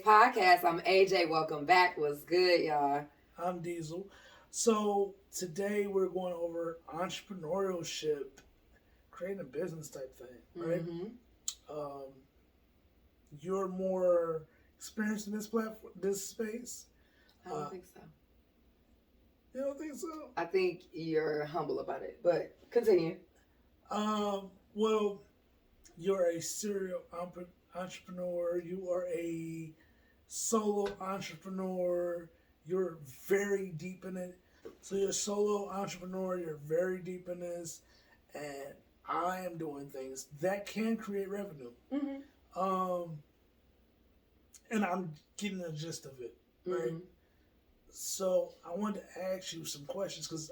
podcast. I'm AJ. Welcome back. What's good, y'all? I'm Diesel. So today we're going over entrepreneurship, creating a business type thing, right? Um, you're more experienced in this platform, this space. I don't think so. You don't think so? I think you're humble about it, but continue. Well, you're a serial entrepreneur. You are a solo entrepreneur. You're very deep in it. So you're a solo entrepreneur. You're very deep in this, and I am doing things that can create revenue. And I'm getting the gist of it, right? So I wanted to ask you some questions because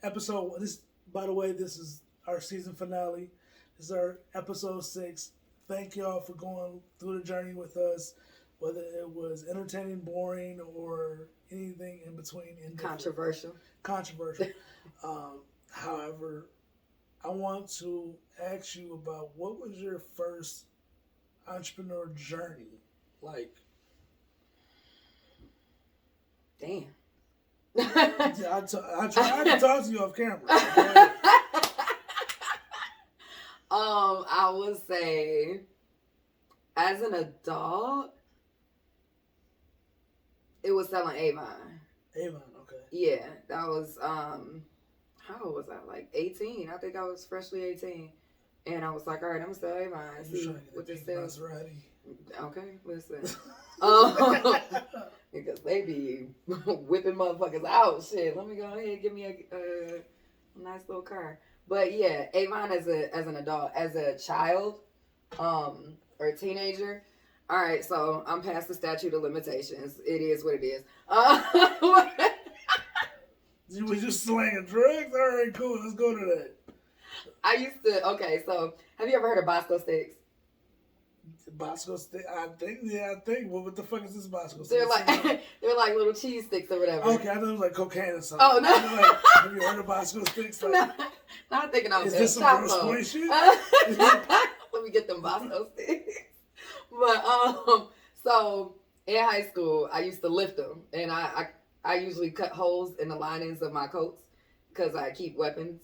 By the way, this is our season finale. This is our episode 6. Thank y'all for going through the journey with us, whether it was entertaining, boring, or anything in between. Controversial. However, I want to ask you about what was your first entrepreneur journey like? Damn. I tried to talk to you off camera. Okay? I would say, as an adult, it was selling Avon. Avon, okay. Yeah, that was, how old was I? Like 18. I think I was freshly 18. And I was like, all right, I'm going to sell Avon. See what this sells. Okay, listen. Because they be whipping motherfuckers out. Shit, let me go ahead and give me a nice little car. But yeah, Avon as an adult, as a child, or a teenager. All right, so I'm past the statute of limitations. It is what it is. You was just slanging drugs? All right, cool. Let's go to that. I used to. Okay, so have you ever heard of Bosco sticks? Bosco stick. I think. Well, what the fuck is this Bosco stick? They're like little cheese sticks or whatever. Okay, I thought it was like cocaine or something. Oh no! Have you heard of Bosco sticks? Like, no, I'm thinking of is this some Bruce Wayne shit? Let me get them Bosco sticks. But so in high school, I used to lift them, and I usually cut holes in the linings of my coats because I keep weapons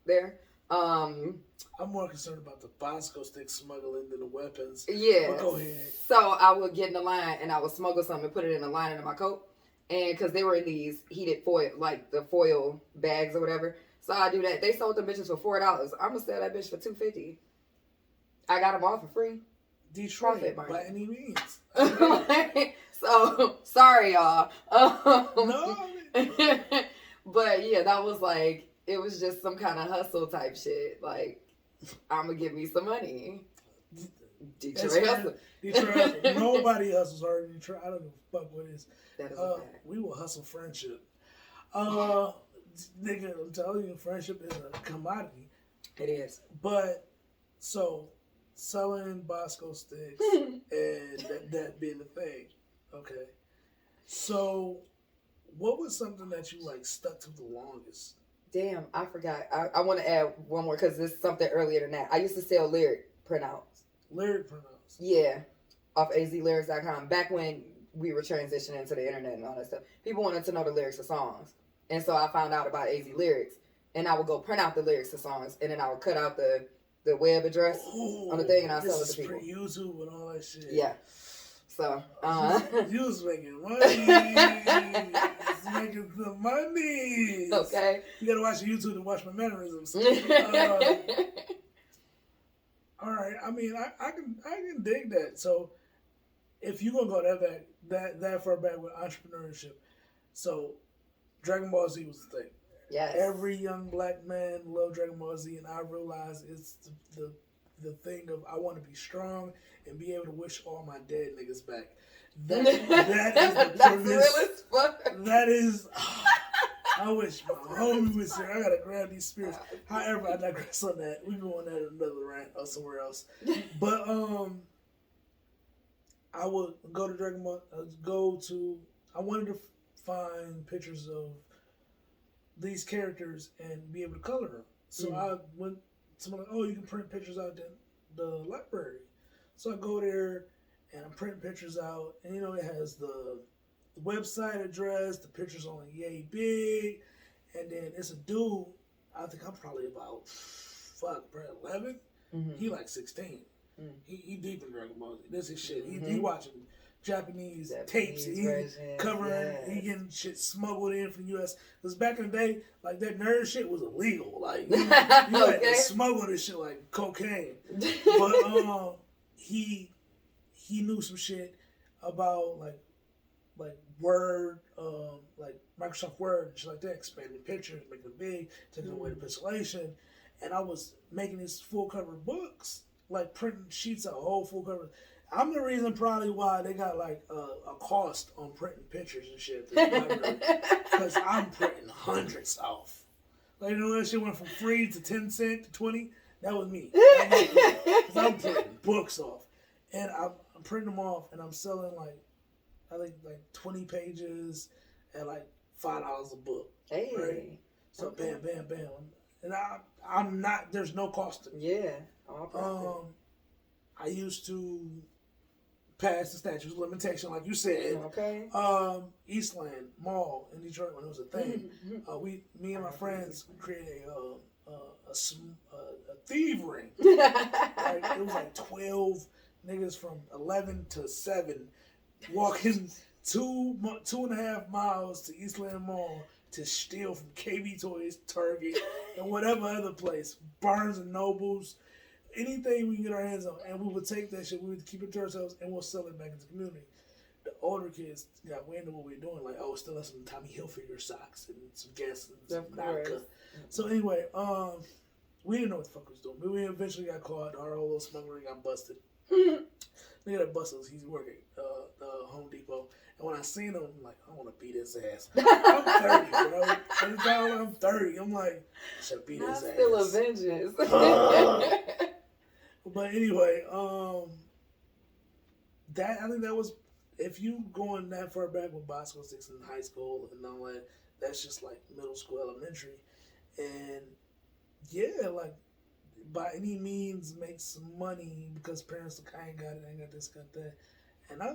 there. I'm more concerned about the Bosco stick smuggling than the weapons. Yeah. But go ahead. So I would get in the line and I would smuggle something and put it in the lining of my coat. And because they were in these heated foil, like the foil bags or whatever. So I do that. They sold them bitches for $4. I'm going to sell that bitch for $2.50. I got them all for free. Detroit, by any means. So, sorry, y'all. No. But yeah, that was like, it was just some kind of hustle type shit. Like, I'm going to give me some money. Detroit hustle. Nobody hustles harder than Detroit. I don't give a fuck what it is. That is a fact. We will hustle friendship. Nigga, I'm telling you, friendship is a commodity. It is. But, so, selling Bosco sticks and that being the thing. Okay. So, what was something that you, like, stuck to the longest? Damn, I forgot. I want to add one more because there's something earlier than that. I used to sell lyric printouts. Lyric printouts? Yeah. Off azlyrics.com. Back when we were transitioning to the internet and all that stuff. People wanted to know the lyrics of songs. And so I found out about AZ Lyrics. And I would go print out the lyrics of songs. And then I would cut out the web address on the thing and I'll sell it to people. This is pre-YouTube and all that shit. Yeah. So, you was making money. Making the money. Okay. You gotta watch YouTube to watch my mannerisms. All right. I mean, I can dig that. So, if you're gonna go that far back with entrepreneurship, so Dragon Ball Z was the thing. Yes. Every young black man loved Dragon Ball Z, and I realized it's the thing of I want to be strong and be able to wish all my dead niggas back. That is the premise. That is. I wish my homie was here. I gotta grab these spirits. However, I digress on that. We go on that in another rant or somewhere else. But I would go to Dragon Ball. I wanted to find pictures of these characters and be able to color them. So I went. Someone like, oh, you can print pictures out the library. So I go there and I'm printing pictures out, and you know it has the website address, the pictures only yay big, and then it's a dude. I think I'm probably about 11. He like 16. He deep in Dragon Ball Z. This is shit. He watching Japanese tapes. He covering. He getting shit smuggled in from the U.S. Because back in the day, like that nerd shit was illegal. Like you had to smuggle this shit like cocaine. But he knew some shit about like Word, like Microsoft Word and shit like that, expanding pictures, making them big, taking away the pixelation. And I was making these full cover books, like printing sheets of whole full cover. I'm the reason probably why they got like a cost on printing pictures and shit. Because I'm printing hundreds off. Like, you know, that shit went from free to 10 cents to 20. That was me. Because I'm printing books off. And I'm printing them off and I'm selling like, I think like 20 pages at like $5 a book. Hey. Right? So bam, bam, bam. And I'm not, there's no cost to me. Yeah. I used to pass the statute of limitation, like you said. Okay. Eastland Mall in Detroit when it was a thing. Me and my friends created a thief ring. Like, it was like 12 niggas from 11 to 7 walking 2.5 miles to Eastland Mall to steal from KB Toys, Target, and whatever other place, Barnes and Nobles, anything we can get our hands on, and we would take that shit, we would keep it to ourselves, and we'll sell it back into the community. The older kids got wind of what we were doing, like, still have some Tommy Hilfiger socks and some Guess and some Naka. So anyway, we didn't know what the fuck we was doing, but we eventually got caught. Our whole little smuggler got busted. Nigga that busted us, he's working Home Depot. And when I seen him, I'm like, I want to beat his ass. I'm 30, bro. At the time I'm 30, I'm like, I should beat his ass. Still a vengeance. But anyway, I think that was, if you going that far back with bicycle sticks in high school and all that, that's just like middle school, elementary. And yeah, like, by any means make some money because parents like, I ain't got it, I ain't got this, got that. And I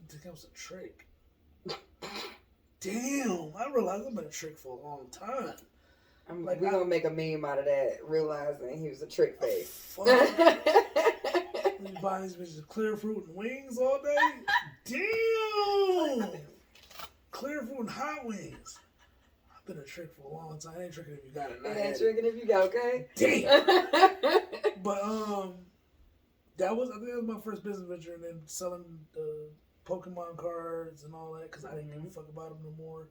think that was a trick. Damn, I realized I've been a trick for a long time. We're going to make a meme out of that, realizing he was a trick face. Fuck. You buy these bitches clear fruit and wings all day? Damn! Clear fruit and hot wings. I've been a trick for a long time. I ain't tricking if you got it. It ain't tricking if you got, okay? Damn! But, I think that was my first business venture, and then selling the Pokemon cards and all that, because I didn't give a fuck about them no more.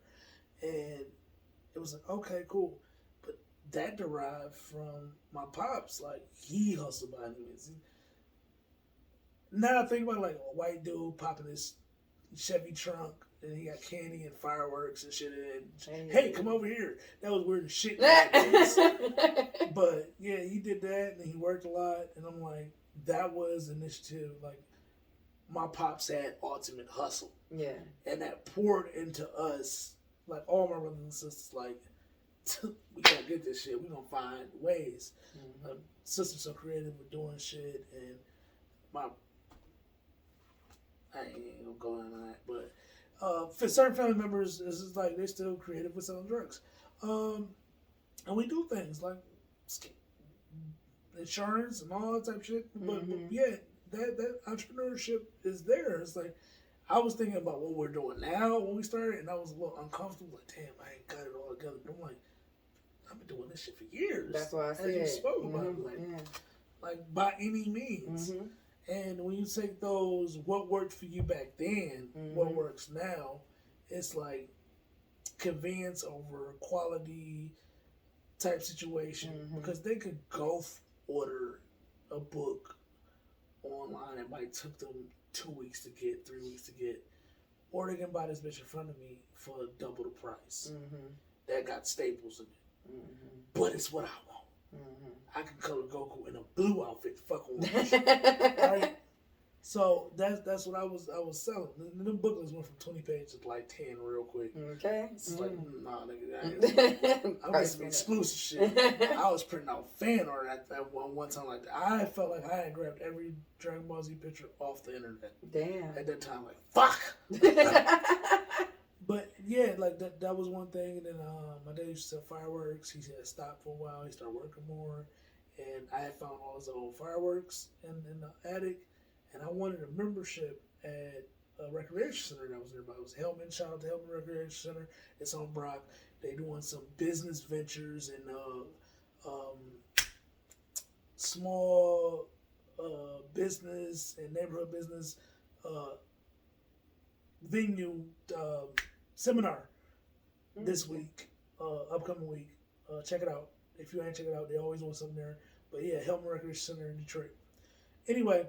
And it was like, okay, cool. But that derived from my pops. Like, he hustled by me. Now I think about it, like a white dude popping his Chevy trunk, and he got candy and fireworks and shit in it. Hey, come over here. That was weird as shit. But yeah, he did that, and he worked a lot, and I'm like, that was initiative. Like, my pops had ultimate hustle. Yeah. And that poured into us, like all my brothers and sisters, like, we gotta get this shit. We gonna find ways. Sisters so creative with doing shit, and I ain't gonna go into that, but for certain family members, this is like they're still creative with selling drugs. And we do things like insurance and all that type of shit. But yeah, that entrepreneurship is there. It's like, I was thinking about what we're doing now when we started, and I was a little uncomfortable. Like, damn, I ain't got it all together. But I'm like, I've been doing this shit for years. That's why I said, as you spoke about, like by any means. And when you take those, what worked for you back then, what works now, it's like convenience over quality type situation. Because they could go order a book online. It might took them 2 weeks to get, 3 weeks to get. Or they can buy this bitch in front of me for double the price. That got staples in it. But it's what I want. I can color Goku in a blue outfit. Fuck on right? So that's what I was selling. Them booklets went from 20 pages to like 10 real quick. Okay. It's like, nah, nigga, I'm getting some exclusive shit. I was printing out fan art at one time like that. I felt like I had grabbed every Dragon Ball Z picture off the internet. Damn. At that time, like, fuck! But yeah, like that was one thing. And then my dad used to sell fireworks. He had stopped for a while. He started working more. And I had found all his old fireworks in the attic. And I wanted a membership at a recreation center that was nearby. It was Hellman. Shout out to Hellman Recreation Center. It's on Brock. They doing some business ventures and small business and neighborhood business venue seminar this week, upcoming week. Check it out. If you ain't check it out, they always want something there. But yeah, Hellman Recreation Center in Detroit. Anyway,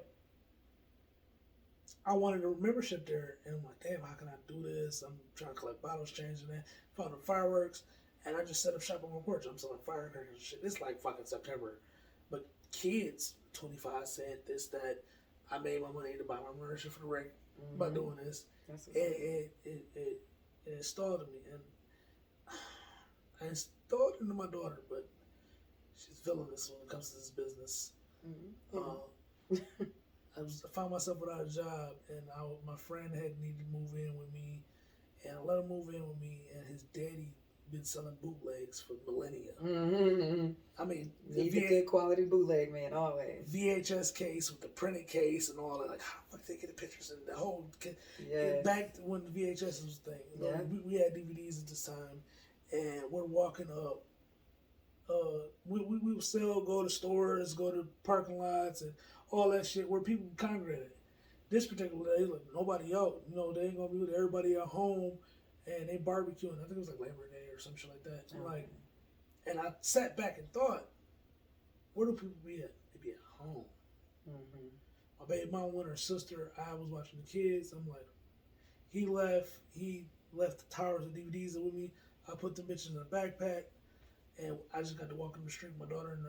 I wanted a membership there, and I'm like, damn, how can I do this? I'm trying to collect bottles, changing that. Found the fireworks, and I just set up shop on my porch. I'm selling firecrackers and shit. It's like fucking September. But kids, 25 cents, this, that. I made my money to buy my membership for the rec by doing this. It installed in me, and I installed it into my daughter, but she's villainous when it comes to this business. I found myself without a job, and my friend had needed to move in with me, and I let him move in with me, and his daddy been selling bootlegs for millennia. I mean, need the good quality bootleg, man, always. VHS case with the printed case and all that. Like, how the fuck they get the pictures and the whole... Back when the VHS was a thing. You know, we had DVDs at this time, and we're walking up. We would sell, go to stores, go to parking lots, and all that shit where people congregated. This particular day, like, nobody out. You know, they ain't gonna be with everybody at home, and they barbecuing. I think it was like Labor Day or some shit like that. Like, and I sat back and thought, where do people be at? They be at home. My baby mom went, her sister, I was watching the kids. I'm like, he left the towers of DVDs with me. I put the bitches in a backpack, and I just got to walk in the street with my daughter in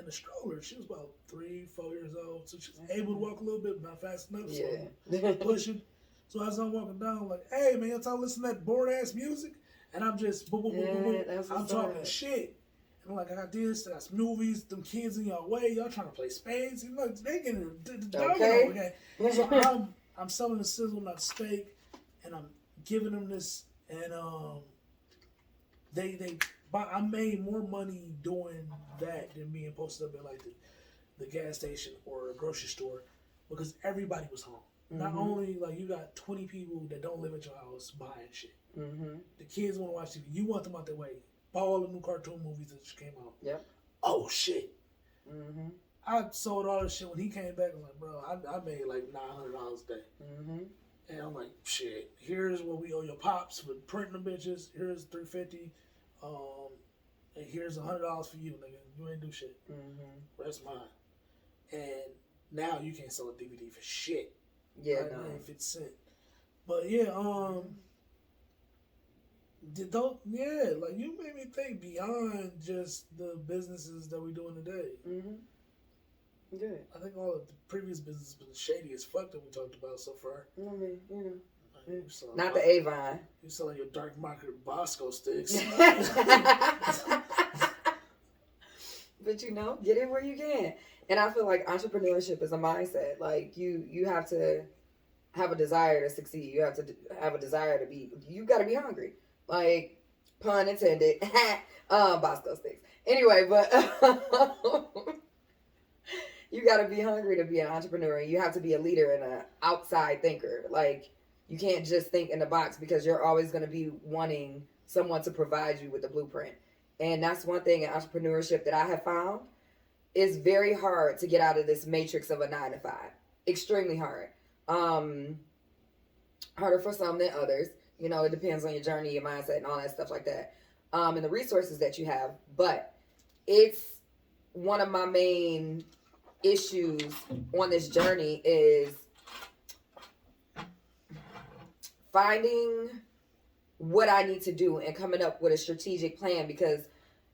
the stroller. She was about 3-4 years old, so she was able to walk a little bit, but not fast enough. So pushing. So as I'm walking down, I'm like, hey man, y'all listen to that bored ass music, and I'm just boom, boom, boom, boom, boom. I'm talking shit. And I'm like, I got this, I got some movies, them kids in y'all way, y'all trying to play spades. You know, they getting the domino again. So I'm selling the sizzle, not the steak, and I'm giving them this, and I made more money doing that than being posted up at like the gas station or a grocery store, because everybody was home. Not only like you got 20 people that don't live at your house buying shit. The kids want to watch TV. You want them out their way. Buy all the new cartoon movies that just came out. Yep. Oh shit. I sold all this shit when he came back. I'm like, bro, I made like $900 a day. And I'm like, shit. Here's what we owe your pops for printing them bitches. Here's $350. And here's $100 for you, nigga. You ain't do shit. That's mine. And now you can't sell a DVD for shit. Yeah, right? 50 cents. But yeah, like you made me think beyond just the businesses that we're doing today. Good. I think all of the previous businesses been shady as fuck that we talked about so far. I mean, you know. Not the Avon. You're selling your dark market Bosco sticks. But you know, get it where you can. And I feel like entrepreneurship is a mindset. Like you have to have a desire to succeed. You have to have a desire to be. You got to be hungry. Like, pun intended. Bosco sticks. Anyway, but you got to be hungry to be an entrepreneur. And you have to be a leader and an outside thinker. Like, you can't just think in the box, because you're always going to be wanting someone to provide you with the blueprint. And that's one thing in entrepreneurship that I have found. It's very hard to get out of this matrix of a 9-to-5. Extremely hard. Harder for some than others. You know, it depends on your journey, your mindset, and all that stuff like that. And the resources that you have. But it's one of my main issues on this journey is finding what I need to do and coming up with a strategic plan, because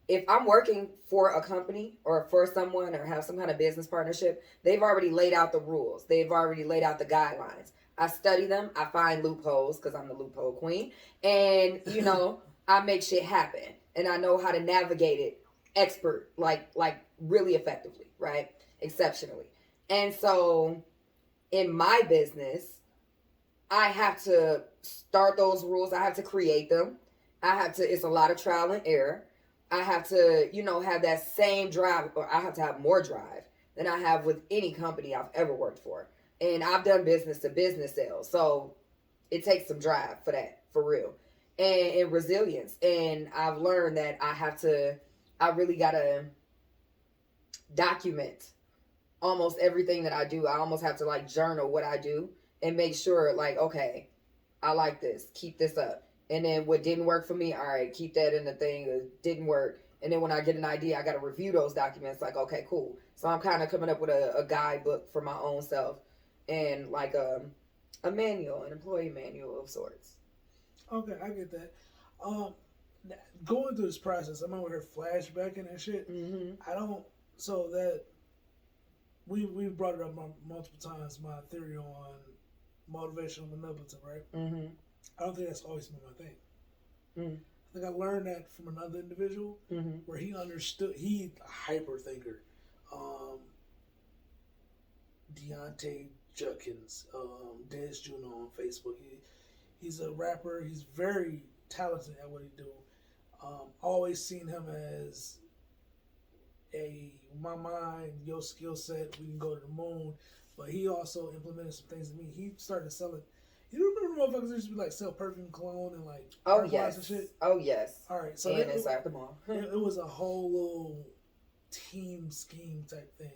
if I'm working for a company or for someone or have some kind of business partnership, they've already laid out the rules. They've already laid out the guidelines. I study them. I find loopholes because I'm the loophole queen. And, I make shit happen. And I know how to navigate it like really effectively, right? Exceptionally. And so in my business, I have to start those rules. I have to create them. It's a lot of trial and error. I have to, have that same drive, or I have to have more drive than I have with any company I've ever worked for. And I've done business to business sales. So it takes some drive for that, for real. And resilience. And I've learned that I really got to document almost everything that I do. I almost have to like journal what I do and make sure, like, okay, I like this, keep this up. And then what didn't work for me, all right, keep that in the thing. It didn't work. And then when I get an idea, I got to review those documents. Like, okay, cool. So I'm kind of coming up with a guidebook for my own self and like a manual, an employee manual of sorts. Okay, I get that. Um, Going through this process, I'm over here flashbacking and shit. Mm-hmm. I don't. So that we brought it up multiple times. My theory on motivational manipulative, right? Mm-hmm. I don't think that's always been my thing. Mm-hmm. I think I learned that from another individual Mm-hmm. where he understood. He a hyper thinker. Deontay Judkins, Des Juno on Facebook. He's a rapper. He's very talented at what he do. Always seen him as my mind, your skill set, we can go to the moon. But he also implemented some things to me. He started selling. You remember motherfuckers used to be like sell perfume cologne and like yes and shit? Oh yes. All right, so and inside the mall. it was a whole little team scheme type thing,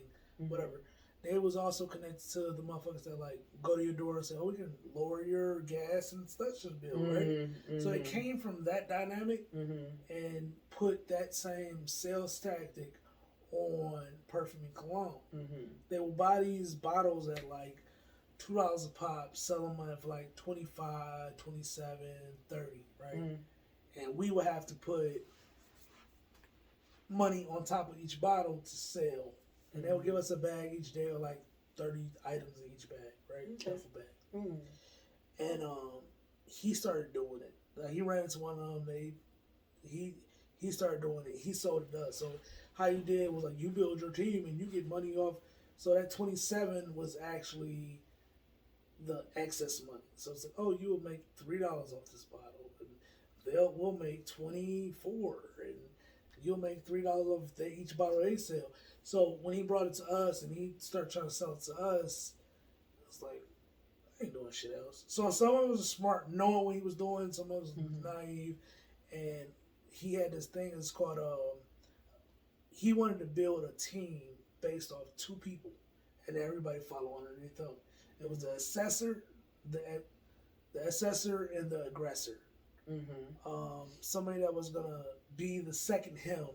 Mm-hmm. whatever. They was also connected to the motherfuckers that like go to your door and say, "Oh, we can lower your gas and station bill," right? Mm-hmm. So it came from that dynamic Mm-hmm. and put that same sales tactic on perfume and cologne. Mm-hmm. They will buy these bottles at like $2 a pop, sell them for like 25, 27, 30, right? Mm-hmm. And we would have to put money on top of each bottle to sell. And they would give us a bag each day of like 30 items in each bag, right? Okay. Duffel bag. Mm-hmm. And he started doing it. Like he ran into one of them. He started doing it. He sold it to us. So how you did was like you build your team and you get money off. So that 27 was actually the excess money. So it's like, oh, you will make $3 off this bottle, and we'll make 24, and you'll make $3 off each bottle they sell. So when he brought it to us and he started trying to sell it to us, it's like, I ain't doing shit else. So some of us was smart, knowing what he was doing. Some of us was naive, and he had this thing. It's called he wanted to build a team based off 2 people, and everybody follow underneath them. It was the assessor, the assessor, and the aggressor. Mm-hmm. Somebody that was gonna be the second him,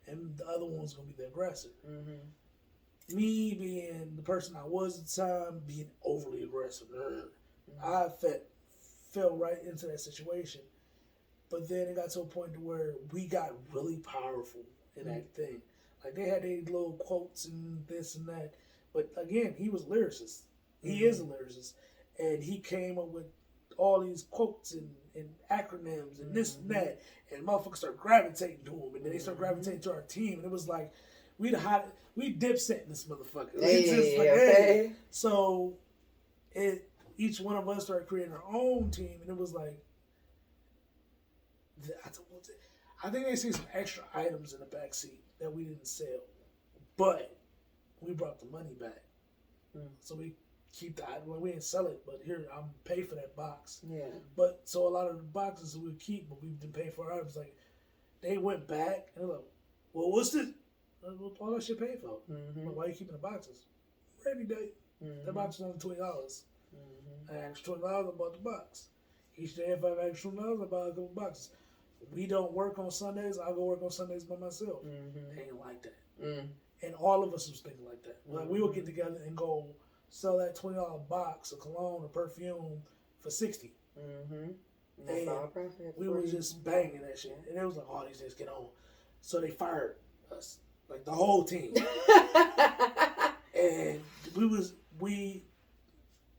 and the other one was gonna be the aggressor. Mm-hmm. Me being the person I was at the time, being overly aggressive, Mm-hmm. I fell right into that situation. But then it got to a point to where we got really powerful in that thing. Like they had these little quotes and this and that. But again, he was a lyricist. He is a lyricist. And he came up with all these quotes and acronyms and this and that. And motherfuckers start gravitating to him. And then they start gravitating to our team. And it was like, we dipsetting this motherfucker. Hey. So each one of us started creating our own team. And it was like, I think they see some extra items in the back seat that we didn't sell. But we brought the money back. So we keep the item. Well, we didn't sell it, but here, I'm pay for that box. Yeah. But so a lot of the boxes we would keep, but we didn't pay for our items. Like, they went back and they're like, well, what's this? All that shit paid for. Mm-hmm. But why are you keeping the boxes? Rainy day. Mm-hmm. That box was only $20. Mm-hmm. I asked $20, I bought the box. Each day, if I have extra $20, I buy a couple boxes. We don't work on Sundays. I go work on Sundays by myself. Mm-hmm. Ain't like that. Mm. And all of us was thinking like that. Like we would get together and go sell that $20 box of cologne or perfume for $60. Mm-hmm. And we was just banging that shit. And it was like, oh, these days get on. So they fired us, like the whole team. And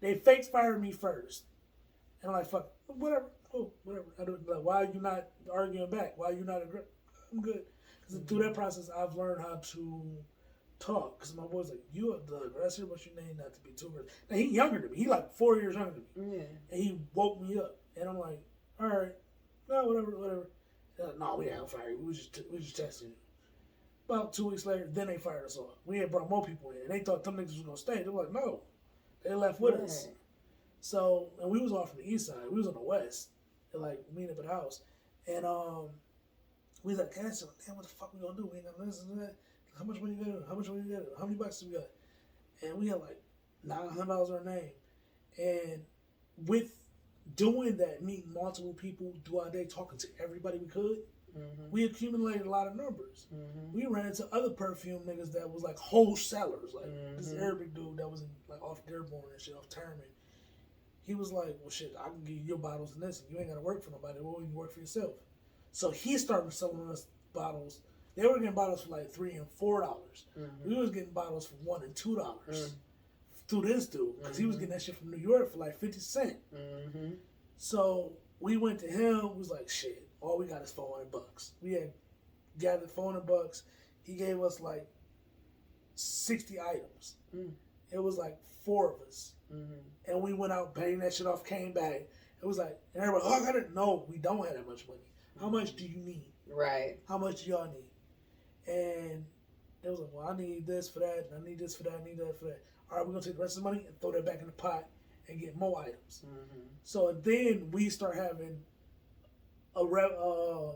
they faked fired me first. And I'm like, fuck, whatever. Oh, whatever. I don't, like, why are you not arguing back? Why are you not agreeing? I'm good. Because through that process, I've learned how to talk. Because my boy's like, you are the aggressor, but your name not to be too aggressive. Now, he's younger than me. He's like 4 years younger than me. Yeah. And he woke me up. And I'm like, all right, no, whatever. Like, no, we ain't fire you. We just testing you. About 2 weeks later, then they fired us off. We had brought more people in. And they thought them niggas was going to stay. They were like, no. They left with us. So, and we was all from the east side. We was on the west. And like, meeting up at the house. And we was like, damn, what the fuck we gonna do? We ain't got this and that. How much money you got? How much money you got? How many bucks do we got? And we had like $900 our name. And with doing that, meeting multiple people throughout the day, talking to everybody we could, we accumulated a lot of numbers. We ran into other perfume niggas that was like wholesalers. Like this Arabic dude that was in, like off Dearborn and shit, off Terman. He was like, well, shit, I can give you your bottles and this, and you ain't got to work for nobody. Well, you can work for yourself. So he started selling us bottles. They were getting bottles for like $3 and $4. We was getting bottles for $1 and $2 through this dude, because he was getting that shit from New York for like 50 cents. So we went to him. We was like, shit, all we got is $400. We had gathered $400. He gave us like 60 items. It was like 4 of us. And we went out, banged that shit off, came back. It was like, and everybody, oh, I got it. No, we don't have that much money. How much do you need? Right. How much do y'all need? And it was like, well, I need this for that, and I need this for that, I need that for that. All right, we're going to take the rest of the money and throw that back in the pot and get more items. So then we start having a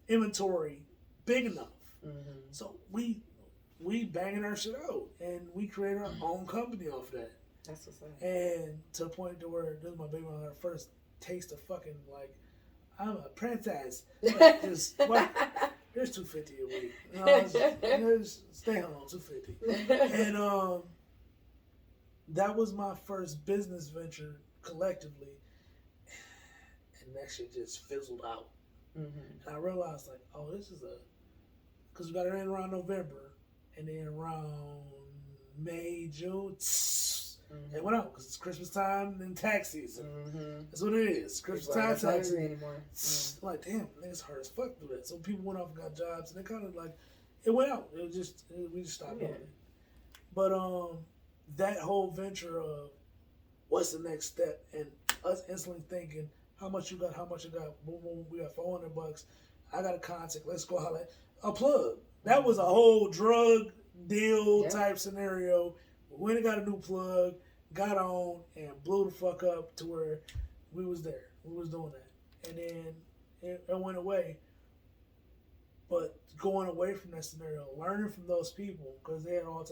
inventory big enough. So we banging our shit out, and we created our own company off that. That's what's up. And to the point to where this is my baby on her first taste of fucking like, I'm a princess. Like, just, like, here's $250 a week. Just stay home, $250. And that was my first business venture collectively, and that shit just fizzled out. And I realized like, oh, this is because we got it in around November, and then around May, June. It went out because it's Christmas time and tax season. That's what it is. Christmas time, tax season. Anymore. Like, damn, niggas hard as fuck through that. So people went off and got jobs, and they kind of like, it went out. We just stopped doing it. But that whole venture of what's the next step, and us instantly thinking, how much you got, boom, boom, we got $400. I got a contact. Let's go holler. A plug. That was a whole drug deal type scenario. We went and got a new plug, got on, and blew the fuck up to where we was there. We was doing that. And then it went away. But going away from that scenario, learning from those people, because they had all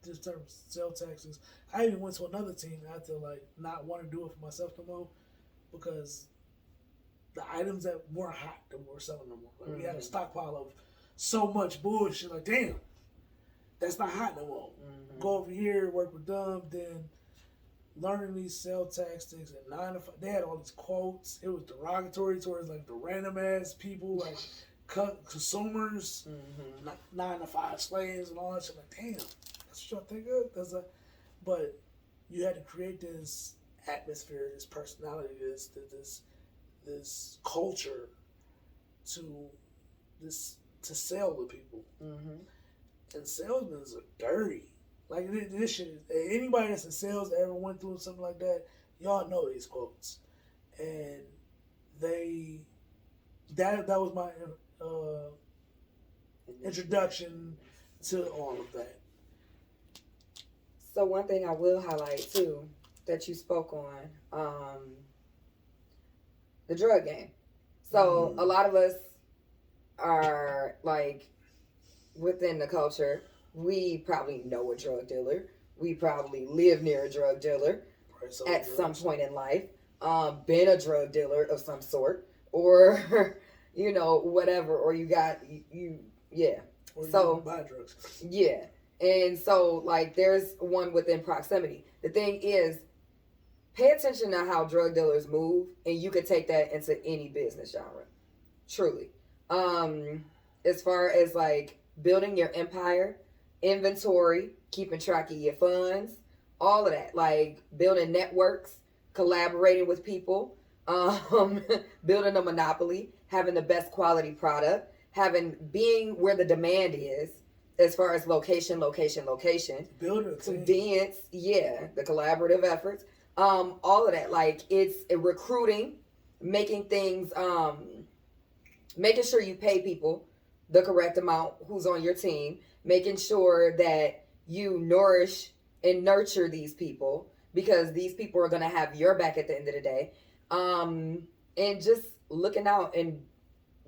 this type of sales taxes. I even went to another team after like not want to do it for myself no more, because the items that weren't hot that we were selling no more. Like we had a stockpile of so much bullshit. Like, damn, that's not hot no more. Go over here, work with them, then learning these sales tactics at 9 to 5. They had all these quotes. It was derogatory towards like the random ass people, like consumers, 9 to 5 slaves and all that shit. Like, damn, that's what y'all think of? But you had to create this atmosphere, this personality, this culture to sell to people. And salesmen are dirty. Like this shit. Anybody that's in sales that ever went through something like that, y'all know these quotes. And that was my introduction to all of that. So one thing I will highlight too that you spoke on, the drug game. So a lot of us are like within the culture. We probably know a drug dealer. We probably live near a drug dealer at some point in life. Been a drug dealer of some sort, or you know, whatever. Or you got yeah. Or you so buy drugs. Yeah, and so like there's one within proximity. The thing is, pay attention to how drug dealers move, and you could take that into any business genre. Truly. as far as like building your empire, inventory, keeping track of your funds, all of that, like building networks, collaborating with people, um, building a monopoly, having the best quality product, having being where the demand is as far as location, Building a team. convenience, yeah, the collaborative efforts, all of that, like it's recruiting, making things, making sure you pay people the correct amount who's on your team, making sure that you nourish and nurture these people because these people are going to have your back at the end of the day. And just looking out and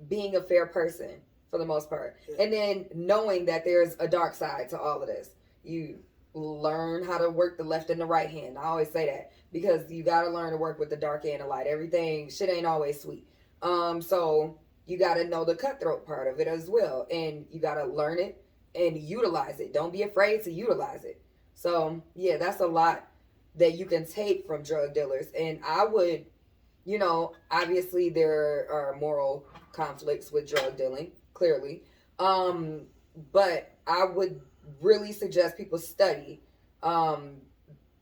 being a fair person for the most part. Yeah. And then knowing that there's a dark side to all of this. You learn how to work the left and the right hand. I always say that because you got to learn to work with the dark and the light. Everything, shit ain't always sweet. So you got to know the cutthroat part of it as well. And you got to learn it and utilize it. Don't be afraid to utilize it. So, yeah, that's a lot that you can take from drug dealers. And I would, obviously there are moral conflicts with drug dealing, clearly. But I would really suggest people study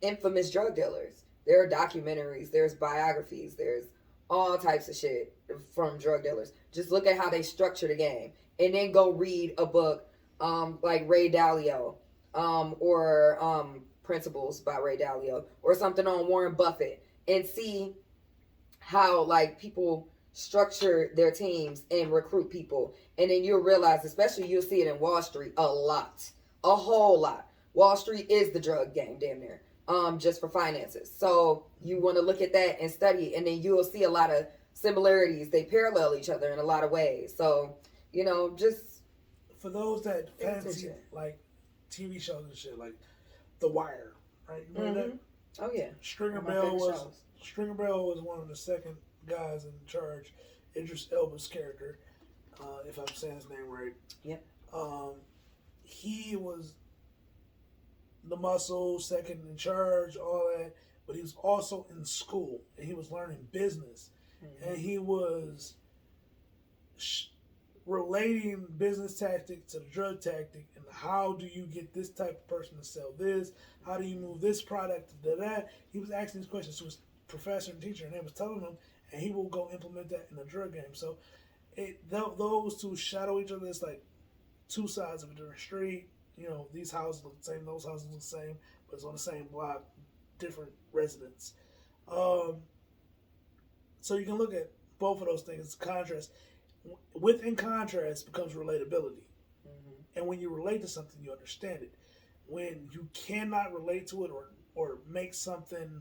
infamous drug dealers. There are documentaries, there's biographies, there's all types of shit from drug dealers. Just look at how they structure the game, and then go read a book like Ray Dalio, or Principles by Ray Dalio, or something on Warren Buffett, and see how like people structure their teams and recruit people, and then you'll realize, especially you'll see it in Wall Street a whole lot. Wall Street is the drug game, damn near, just for finances. So you want to look at that and study, and then you'll see a lot of similarities. They parallel each other in a lot of ways. So just for those that fancy like TV shows and shit, like The Wire, right? You remember that? Oh yeah. Stringer Bell was one of the second guys in charge. Idris Elba's character, if I'm saying his name right. Yep. He was the muscle, second in charge, all that. But he was also in school, and he was learning business, and he was relating business tactic to the drug tactic, and how do you get this type of person to sell this? How do you move this product to that? He was asking these questions to his professor and teacher, and they was telling him, and he will go implement that in the drug game. So those two shadow each other. It's like two sides of a different street. These houses look the same, those houses look the same, but it's on the same block, different residents. So you can look at both of those things as contrast. Within contrast becomes relatability. And when you relate to something, you understand it. When you cannot relate to it or make something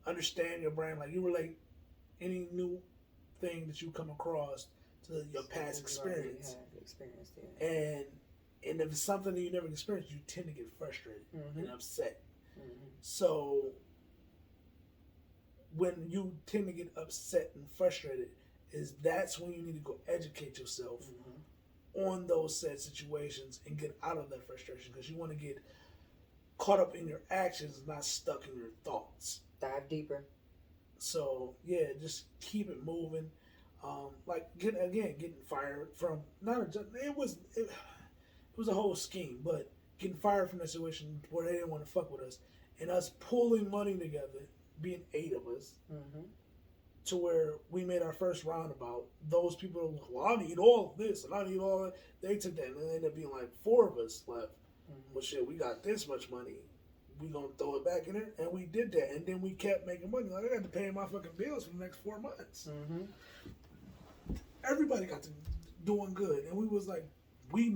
understand your brain, like you relate any new thing that you come across to your past experience. And if it's something that you never experienced, you tend to get frustrated and upset. So when you tend to get upset and frustrated, that's when you need to go educate yourself on those said situations and get out of that frustration, because you want to get caught up in your actions, not stuck in your thoughts. Dive deeper. So yeah, just keep it moving. Getting fired from it was a whole scheme, but getting fired from that situation where they didn't want to fuck with us, and us pulling money together, being 8 of us, to where we made our first roundabout. Those people were like, well, I need all of this and I need all that. They took that, and it ended up being like 4 of us left. Well, shit, we got this much money. We gonna throw it back in there, and we did that, and then we kept making money. Like, I got to pay my fucking bills for the next 4 months. Everybody got to doing good, and we was like, we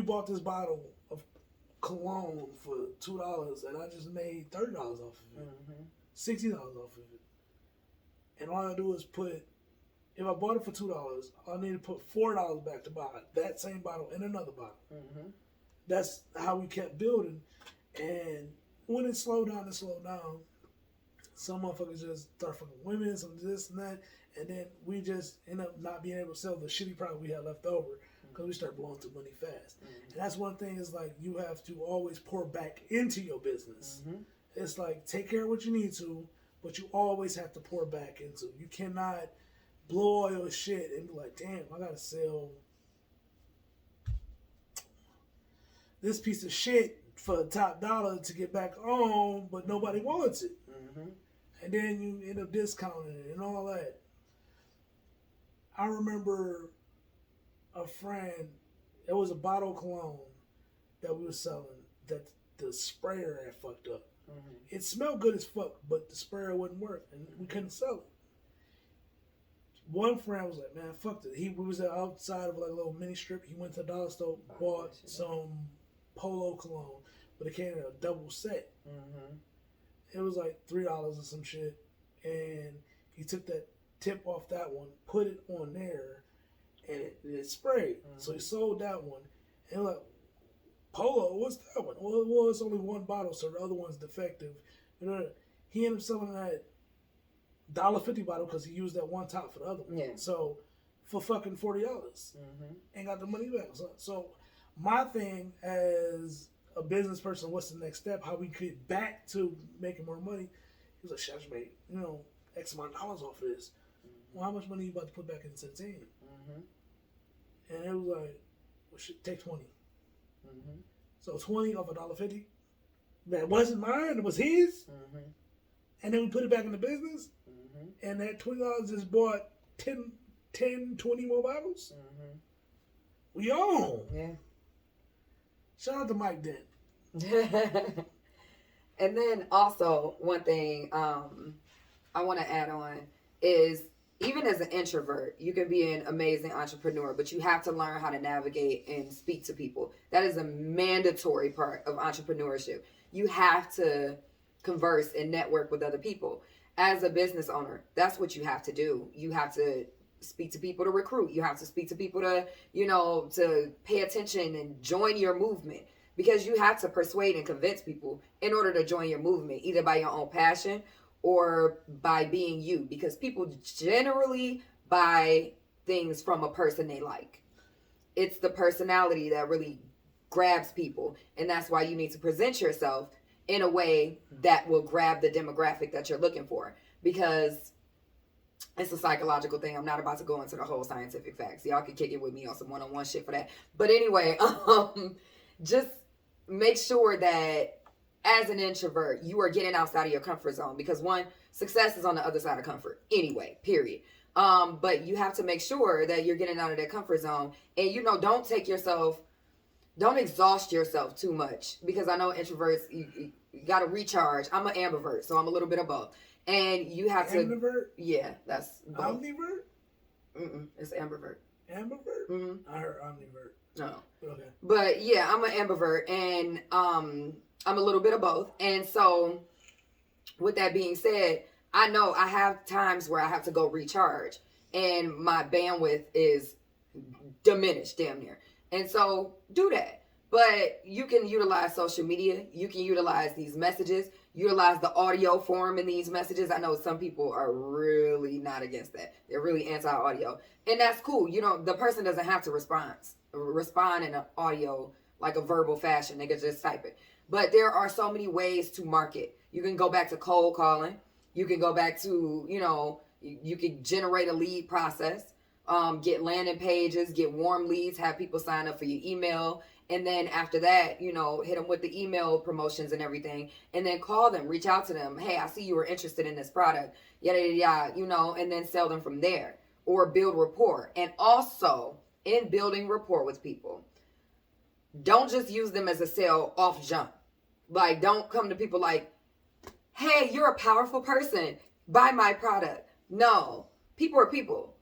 bought this bottle of cologne for $2, and I just made $30 off of it, $60 off of it, and all I do is if I bought it for $2, I need to put $4 back to buy that same bottle in another bottle. That's how we kept building. And when it slowed down, some motherfuckers just start fucking women, some this and that, and then we just end up not being able to sell the shitty product we had left over because we start blowing through money fast. And that's one thing, is like, you have to always pour back into your business. It's like, take care of what you need to, but you always have to pour back into. You cannot blow all your shit and be like, damn, I gotta sell this piece of shit for a top dollar to get back on, but nobody wants it. Mm-hmm. And then you end up discounting it and all that. I remember a friend, it was a bottle of cologne that we were selling that the sprayer had fucked up. Mm-hmm. It smelled good as fuck, but the sprayer wouldn't work and we couldn't sell it. One friend was like, man, fuck it. We was outside of like a little mini strip. He went to the dollar store, bought some Polo cologne, but it came in a double set. Mm-hmm. It was like $3 or some shit. And he took that tip off that one, put it on there, and it sprayed. Mm-hmm. So he sold that one. And like, Polo, what's that one? Well, it's only one bottle, so the other one's defective. He ended up selling that $1.50 bottle because he used that one top for the other one. Yeah. So for fucking $40, and got the money back. So my thing as a business person, what's the next step? How we get back to making more money? He was like, "Shit, I just made X amount of dollars off of this. Well, how much money you about to put back into the team?" And it was like, "Well, shit, take 20." So 20 off $1.50. That wasn't mine. It was his. And then we put it back in the business. And that $20 just bought 10, 20 more bottles. We own. Yeah. Shout out to Mike Dent. And then also one thing I want to add on is even as an introvert, you can be an amazing entrepreneur, but you have to learn how to navigate and speak to people. That is a mandatory part of entrepreneurship. You have to converse and network with other people. As a business owner, that's what you have to do. You have to speak to people to recruit. You have to speak to people to, to pay attention and join your movement, because you have to persuade and convince people in order to join your movement, either by your own passion or by being you, because people generally buy things from a person they like. It's the personality that really grabs people, and that's why you need to present yourself in a way that will grab the demographic that you're looking for, because it's a psychological thing. I'm not about to go into the whole scientific facts. Y'all can kick it with me on some one-on-one shit for that. But anyway, just make sure that as an introvert, you are getting outside of your comfort zone, because one, success is on the other side of comfort anyway, period. But you have to make sure that you're getting out of that comfort zone, and don't exhaust yourself too much, because I know introverts, you got to recharge. I'm an ambivert, so I'm a little bit of both. And you have to... Ambivert? Yeah, that's both. Omnivert? It's ambivert. Ambivert? I heard omnivert. No. Okay. But yeah, I'm an ambivert, and I'm a little bit of both. And so with that being said, I know I have times where I have to go recharge, and my bandwidth is diminished damn near. And so do that. But you can utilize social media. You can utilize these messages. Utilize the audio form in these messages. I know some people are really not against that. They're really anti-audio. And that's cool. The person doesn't have to respond in an audio, like a verbal fashion. They can just type it. But there are so many ways to market. You can go back to cold calling. You can go back to, you can generate a lead process. Get landing pages, get warm leads, have people sign up for your email. And then after that, hit them with the email promotions and everything. And then call them, reach out to them. Hey, I see you were interested in this product. Yada, yada, yada, and then sell them from there. Or build rapport. And also, in building rapport with people, don't just use them as a sale off jump. Like, don't come to people like, hey, you're a powerful person. Buy my product. No. People are people.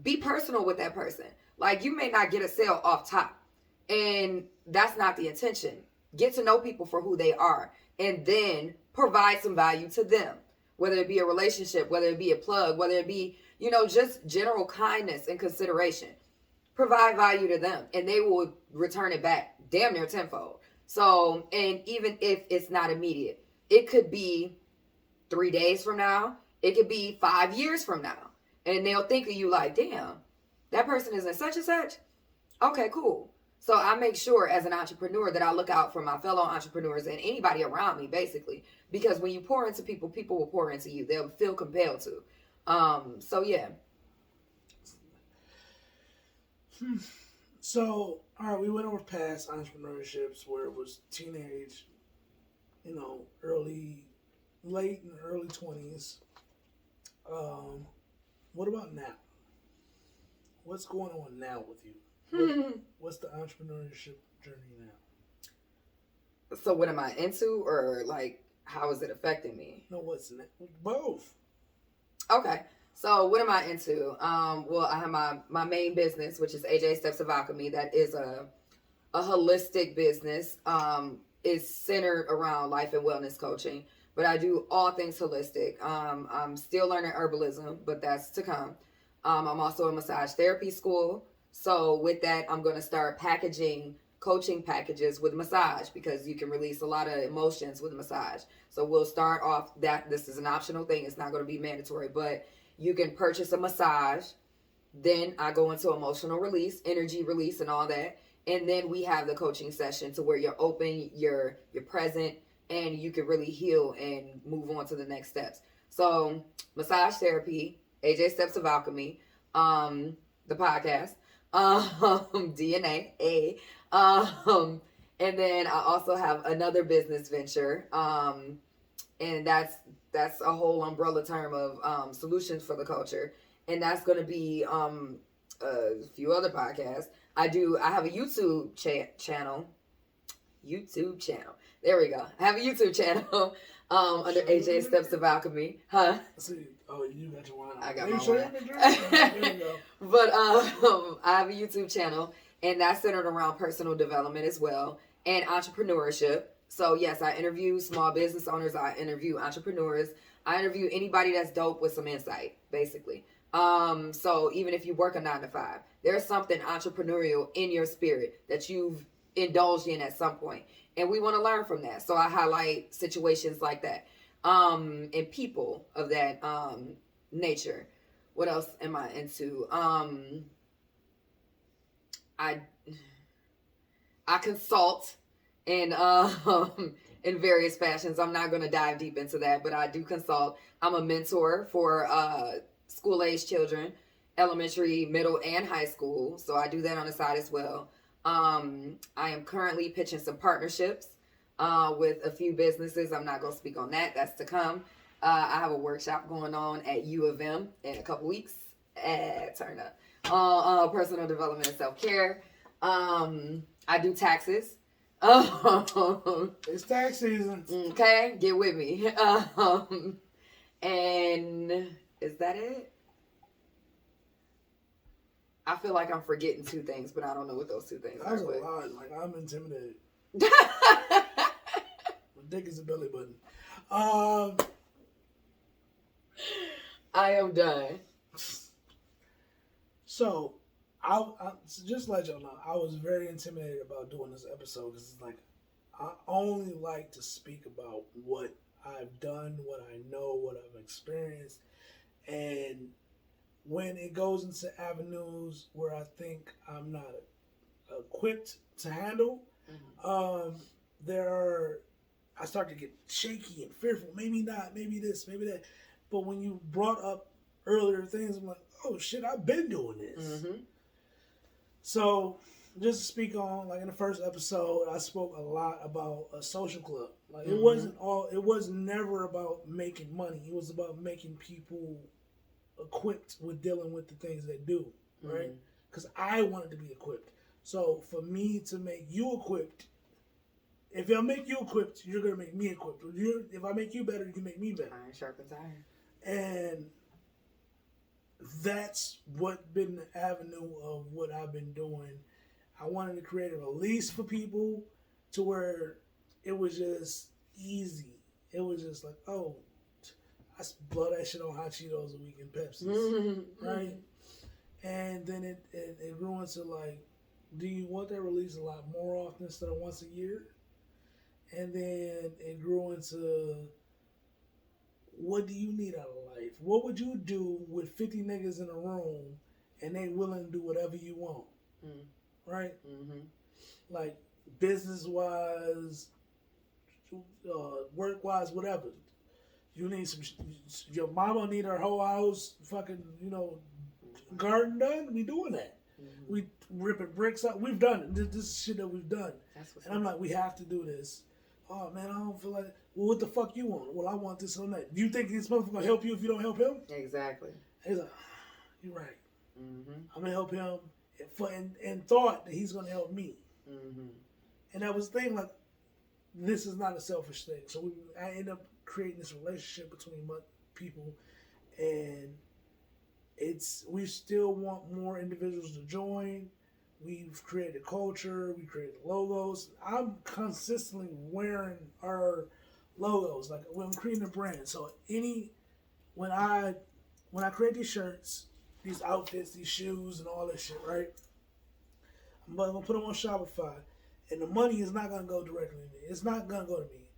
Be personal with that person. Like, you may not get a sale off top, and that's not the intention. Get to know people for who they are, and then provide some value to them, whether it be a relationship, whether it be a plug, whether it be, just general kindness and consideration. Provide value to them, and they will return it back damn near tenfold. So, and even if it's not immediate, it could be 3 days from now, it could be 5 years from now. And they'll think of you like, damn, that person is in such and such. Okay, cool. So I make sure as an entrepreneur that I look out for my fellow entrepreneurs and anybody around me, basically, because when you pour into people, people will pour into you. They'll feel compelled to. So yeah. So, all right, we went over past entrepreneurships where it was teenage, late and early 20s. What about now? What's going on now with you? What's the entrepreneurship journey now? So what am I into, or like how is it affecting me? No, what's both? Okay. So what am I into? Well, I have my main business, which is AJ Steps of Alchemy. That is a holistic business. Is centered around life and wellness coaching, but I do all things holistic. I'm still learning herbalism, but that's to come. I'm also in massage therapy school. So with that, I'm going to start packaging coaching packages with massage because you can release a lot of emotions with massage. So we'll start off that. This is an optional thing. It's not going to be mandatory, but you can purchase a massage. Then I go into emotional release, energy release, and all that. And then we have the coaching session to where you're open, you're present, and you can really heal and move on to the next steps. So massage therapy, AJ Steps of Alchemy, the podcast, DNA, and then I also have another business venture, and that's a whole umbrella term of solutions for the culture, and that's going to be a few other podcasts. I have a YouTube channel. There we go. I have a YouTube channel under AJ Steps of Alchemy. Huh? See, you got your wine. I got my wine. There you go. But I have a YouTube channel, and that's centered around personal development as well and entrepreneurship. So yes, I interview small business owners. I interview entrepreneurs. I interview anybody that's dope with some insight, basically. So even if you work a 9 to 5, there's something entrepreneurial in your spirit that you've indulged in at some point. And we want to learn from that. So I highlight situations like that. And people of that, nature. What else am I into? I consult in, in various fashions. I'm not going to dive deep into that, but I do consult. I'm a mentor for, school-age children, elementary, middle, and high school. So I do that on the side as well. I am currently pitching some partnerships with a few businesses. I'm not going to speak on that. That's to come. I have a workshop going on at U of M in a couple weeks. Turn up. Personal development and self-care. I do taxes. It's tax season. Okay, get with me. And is that it? I feel like I'm forgetting 2 things, but I don't know what those 2 things are. That was a lot. Like, I'm intimidated. My dick is a belly button. I am done. So, I just to let y'all know, I was very intimidated about doing this episode because it's like, I only like to speak about what I've done, what I know, what I've experienced, and when it goes into avenues where I think I'm not equipped to handle, I start to get shaky and fearful. Maybe not, maybe this, maybe that. But when you brought up earlier things, I'm like, oh shit, I've been doing this. Mm-hmm. So, just to speak on, like in the first episode, I spoke a lot about a social club. Like it was never about making money. It was about making people equipped with dealing with the things they do, right? Because I wanted to be equipped. So for me to make you equipped, if I make you equipped, you're gonna make me equipped. If I make you better, you make me better. Iron sharpens iron. And that's what been the avenue of what I've been doing. I wanted to create a release for people to where it was just easy. It was just like, oh, I blow that shit on hot Cheetos a week and Pepsis, right? And then it grew into like, do you want that release a lot more often instead of once a year? And then it grew into, what do you need out of life? What would you do with 50 niggas in a room and they willing to do whatever you want? Right? Mm-hmm. like business wise, work wise, whatever. You need some. Your mama need her whole house fucking garden done. We doing that. Mm-hmm. We ripping bricks up. We've done it. This is shit that we've done. And I'm like, we have to do this. Oh man, I don't feel like. Well, what the fuck you want? Well, I want this and that. Do you think this motherfucker gonna help you if you don't help him? Exactly. He's like, you're right. Mm-hmm. I'm gonna help him, and thought that he's gonna help me. Mm-hmm. And that was the thing. Like, this is not a selfish thing. So I end up creating this relationship between people, and we still want more individuals to join. We've created a culture. We created logos. I'm consistently wearing our logos. Like when I'm creating a brand. So when I create these shirts, these outfits, these shoes, and all this shit, right? I'm gonna put them on Shopify, and the money is not gonna go directly to me. It's not gonna go to me.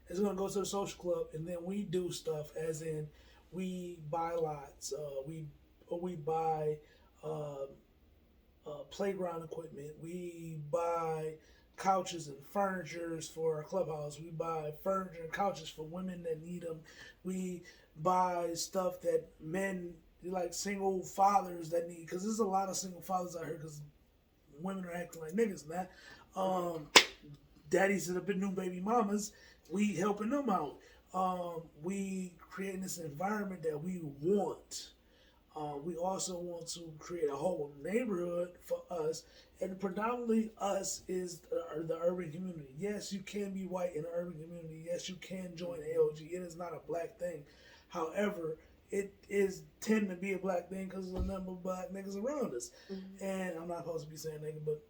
It's gonna go to the social club, and then we do stuff. As in, we buy lots. We buy playground equipment. We buy couches and furnitures for our clubhouse. We buy furniture and couches for women that need them. We buy stuff that men, like single fathers that need, because there's a lot of single fathers out here because women are acting like niggas now. Daddies that have been new baby mamas, we helping them out. We creating this environment that we want. We also want to create a whole neighborhood for us, and predominantly us is the urban community. Yes, you can be white in the urban community. Yes, you can join AOG. It is not a black thing. However, it is tend to be a black thing because there's a number of black niggas around us. Mm-hmm. And I'm not supposed to be saying nigga, but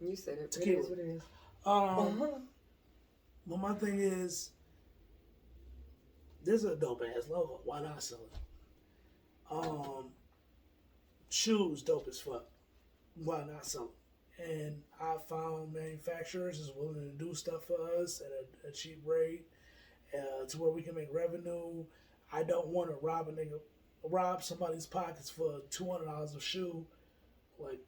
you said it. It is what it is. But my thing is, this is a dope ass logo. Why not sell it? Shoes dope as fuck. Why not sell it? And I found manufacturers is willing to do stuff for us at a cheap rate, to where we can make revenue. I don't want to rob somebody's pockets for $200 a shoe. Like,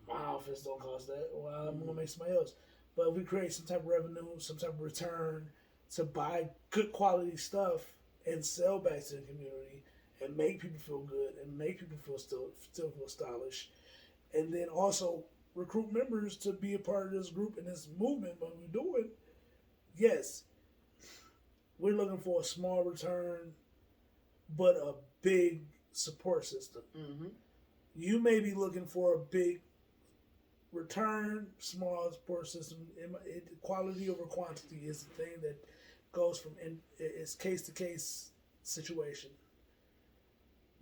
my outfits don't cost that. Well, I'm gonna make somebody else. But if we create some type of revenue, some type of return to buy good quality stuff and sell back to the community and make people feel good and make people still feel stylish, and then also recruit members to be a part of this group and this movement. What we're doing, yes, we're looking for a small return, but a big support system. Mm-hmm. You may be looking for a big return, small support system. Quality over quantity is the thing that goes from it's case to case situation.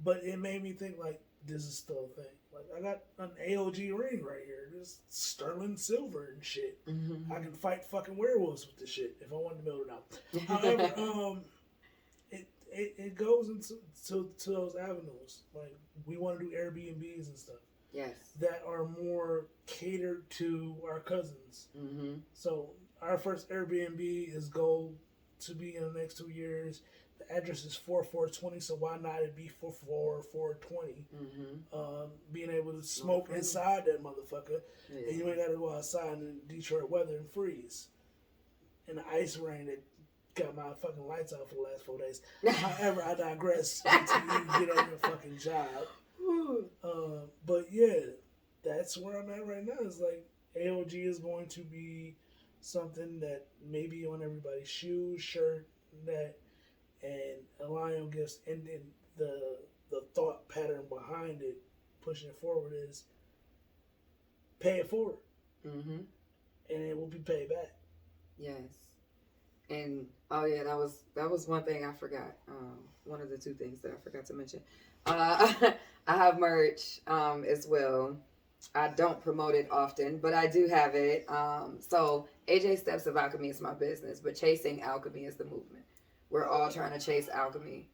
But it made me think, like, this is still a thing. Like, I got an AOG ring right here. This sterling silver and shit. Mm-hmm. I can fight fucking werewolves with this shit if I wanted to build it out. However, it goes into those avenues. Like, we want to do Airbnbs and stuff. Yes. That are more catered to our cousins. Mm-hmm. So our first Airbnb is goal to be in the next 2 years. The address is 4420, so why not it be 44420? Mm-hmm. Being able to smoke inside that motherfucker, and you ain't got to go outside in Detroit weather and freeze. And the ice rain that got my fucking lights out for the last 4 days. However, I digress until you get on your fucking job. But yeah, that's where I'm at right now. It's like AOG is going to be something that maybe on everybody's shoes, shirt, that, and Lion gifts, and then the thought pattern behind it, pushing it forward, is pay it forward, mm-hmm. and it will be paid back. Yes, and that was one thing I forgot. One of the two things that I forgot to mention. I have merch as well. I don't promote it often, but I do have it. So AJ Steps of Alchemy is my business, but Chasing Alchemy is the movement. We're all trying to chase alchemy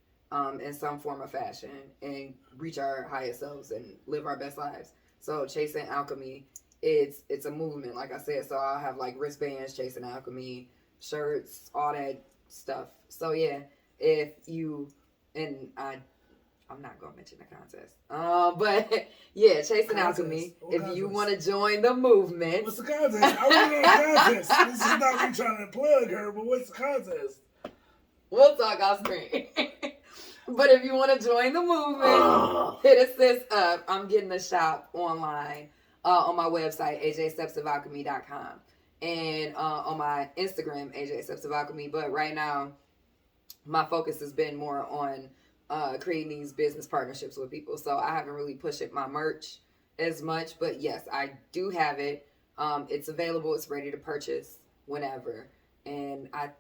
in some form of fashion and reach our highest selves and live our best lives. So Chasing Alchemy, it's a movement, like I said. So I'll have like wristbands, Chasing Alchemy, shirts, all that stuff. So yeah, if you, and I I'm not gonna mention the contest. But yeah, Chasing Contest. Alchemy. What If contest? you want to join the movement, What's the contest? I want to know the contest. This is not me trying to plug her, but what's the contest? we'll talk off screen. But if you want to join the movement, hit us this up. I'm getting the shop online on my website, ajstepsofalchemy.com. And on my Instagram, ajstepsofalchemy. But right now, my focus has been more on creating these business partnerships with people. So I haven't really pushed my merch as much. But yes, I do have it. It's available. It's ready to purchase whenever. And I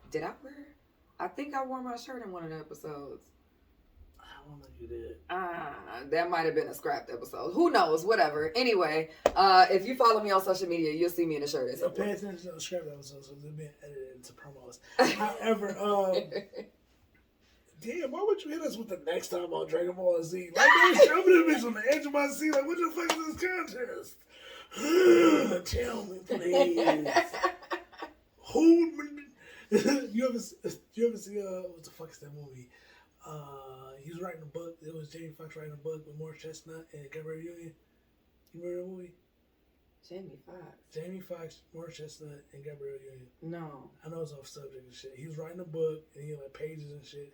think I wore my shirt in one of the episodes. I don't think you did. That might have been a scrapped episode. Who knows? Whatever. Anyway, if you follow me on social media, you'll see me in the shirt. So pay attention to the scrapped episodes, so they're being edited into promos. However, damn, why would you hit us with the next time on Dragon Ball Z? Like, there's some of them bitch on the edge of my seat. Like, what the fuck is this contest? Tell me, please. Hold me. You ever see what the fuck is that movie? He was writing a book. It was Jamie Foxx writing a book with Morris Chestnut and Gabrielle Union. You remember that movie? Jamie Foxx, Morris Chestnut, and Gabrielle Union. No. I know it's off subject and shit. He was writing a book and he had like pages and shit.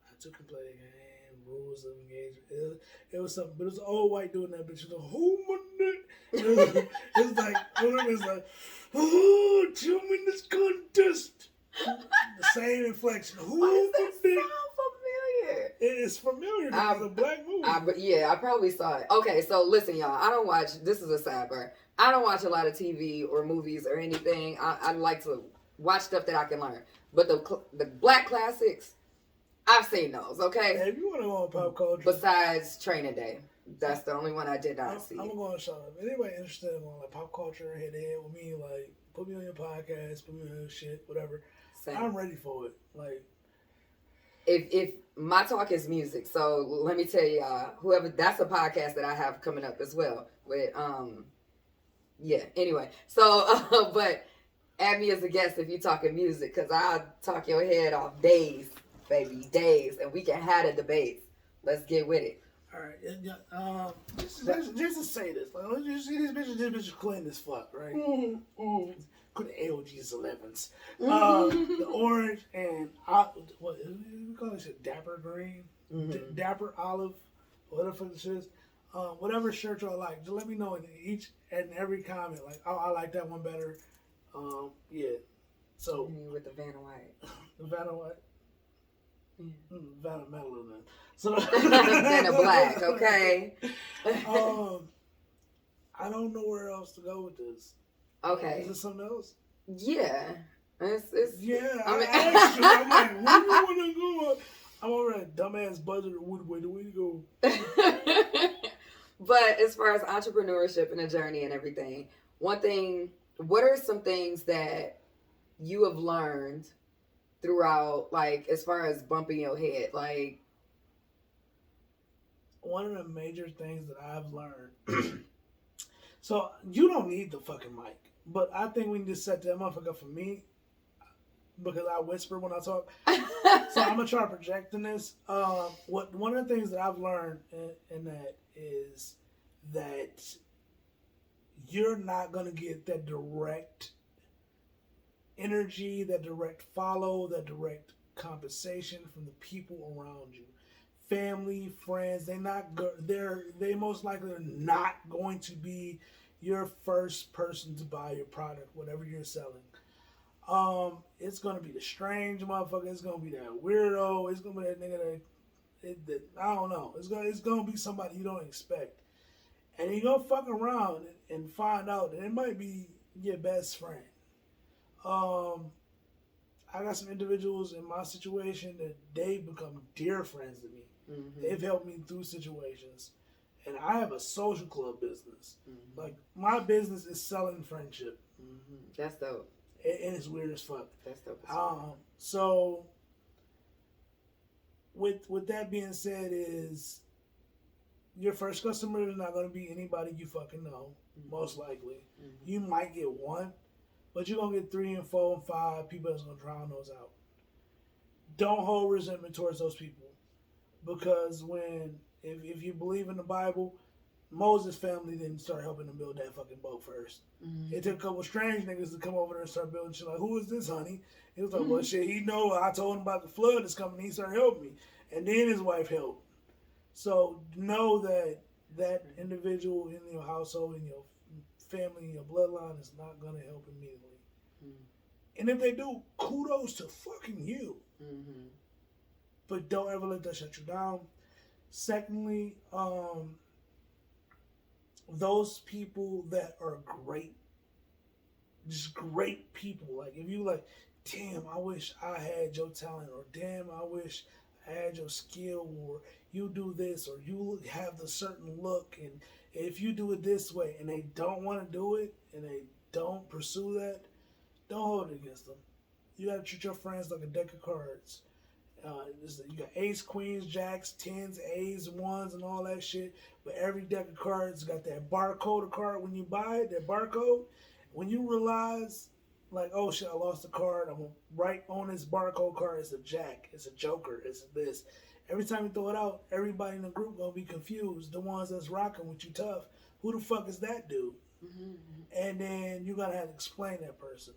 I took and played a game, rules of engagement. It was something, but it was an old white dude in that bitch. He was like, "Who my?" It was like, one of them is like, "Oh, tell me this contest." The same inflection. Who Why does that sound familiar? It is familiar because it's a black movie. I probably saw it. Okay, so listen, y'all. I don't watch. This is a sidebar. I don't watch a lot of TV or movies or anything. I like to watch stuff that I can learn. But the black classics, I've seen those. Okay. Hey, if you want to go on pop culture, besides Training Day, that's the only one I did not see. I'm gonna go on show. If anybody interested in like pop culture, head to head with me, like put me on your podcast, put me on your shit, whatever. Same. I'm ready for it. Like, if my talk is music, so let me tell y'all, whoever, that's a podcast that I have coming up as well with yeah. Anyway, so but add me as a guest if you talking music, because I'll talk your head off days, baby, days, and we can have a debate. Let's get with it. All right, just to say this, like, let's just see these bitches. This bitch is clean as fuck, right? Could the AOG's 11s, the orange and what we call this shit, dapper green, dapper olive, whatever the fuck this is. Whatever shirt y'all like, just let me know in each and every comment. Like, oh, I like that one better. Yeah. So with the Vanna White, the Vanna White. Vanna Metal then. So Vanna Black, okay. I don't know where else to go with this. Okay. Is there something else? Yeah. It's yeah. I mean, I asked you, I'm like, where do you want to go? I'm over at dumbass budget or where do we go? But as far as entrepreneurship and a journey and everything, what are some things that you have learned throughout, like, as far as bumping your head? Like, one of the major things that I've learned, so you don't need the fucking mic, but I think we need to set that motherfucker for me, because I whisper when I talk. So I'm gonna try projecting this. One of the things that I've learned in that is that you're not gonna get that direct energy, that direct follow, that direct compensation from the people around you. Family, friends, they most likely are not going to be your first person to buy your product, whatever you're selling. It's gonna be the strange motherfucker. It's gonna be that weirdo. It's gonna be that nigga that I don't know. It's gonna be somebody you don't expect, and you're gonna fuck around and find out that it might be your best friend. I got some individuals in my situation that they become dear friends to me. Mm-hmm. They've helped me through situations, and I have a social club business. Mm-hmm. Like, my business is selling friendship. Mm-hmm. That's dope. And it's weird as fuck. That's dope. So with that being said, is your first customer is not going to be anybody you fucking know, most likely. Mm-hmm. You might get one, but you're going to get 3 and 4 and 5 people that's going to drown those out. don't hold resentment towards those people, because if you believe in the Bible, Moses' family didn't start helping him build that fucking boat first. Mm-hmm. It took a couple strange niggas to come over there and start building shit. Like, who is this, honey? He was like, well, shit, he know I told him about the flood that's coming. He started helping me, and then his wife helped. So know that individual in your household, in your family, in your bloodline is not gonna help immediately. Mm-hmm. And if they do, kudos to fucking you. Mm-hmm. But don't ever let that shut you down. Secondly, those people that are great, just great people. Like, if you like, damn, I wish I had your talent, or damn, I wish I had your skill, or you do this, or you have the certain look, and if you do it this way, and they don't want to do it, and they don't pursue that, don't hold it against them. You gotta treat your friends like a deck of cards. You got ace, queens, jacks, tens, A's, ones, and all that shit. But every deck of cards got that barcode of card when you buy it, that barcode. When you realize, like, oh shit, I lost a card, I'm gonna write on this barcode card, it's a jack, it's a joker, it's this. Every time you throw it out, everybody in the group gonna be confused. The ones that's rocking with you tough, who the fuck is that dude? Mm-hmm. And then you gotta have to explain that person.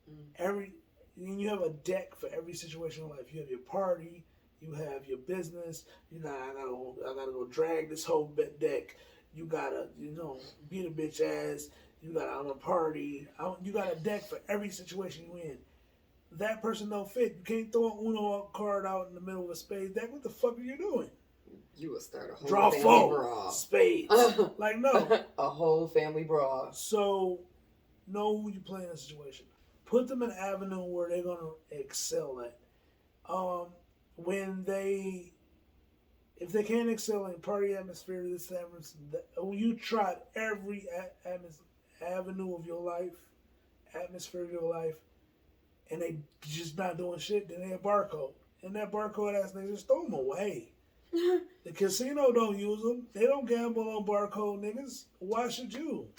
Mm-hmm. And you have a deck for every situation in life. You have your party, you have your business. I gotta go drag this whole deck. You gotta, beat a bitch ass. You gotta, I'm a party. You got a deck for every situation you in. That person don't fit. You can't throw an Uno card out in the middle of a spades deck. What the fuck are you doing? You would start a whole draw family four brawl. Spades. Like, no. A whole family brawl. So, know who you play in a situation. Put them in an avenue where they're gonna excel at. If they can't excel in party atmosphere, when you tried every avenue of your life, atmosphere of your life, and they just not doing shit, then they a barcode. And that barcode ass niggas, just throw them away. The casino don't use them. They don't gamble on barcode niggas. Why should you?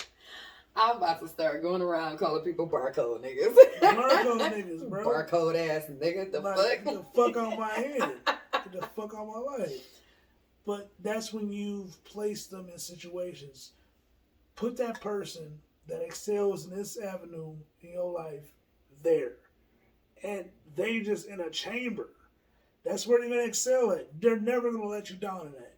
I'm about to start going around calling people barcode niggas. Barcode niggas, bro. Barcode ass nigga. Fuck? Get the fuck on my head. Get the fuck on my life. But that's when you've placed them in situations. Put that person that excels in this avenue in your life there. And they just in a chamber. That's where they're going to excel at. They're never going to let you down in that.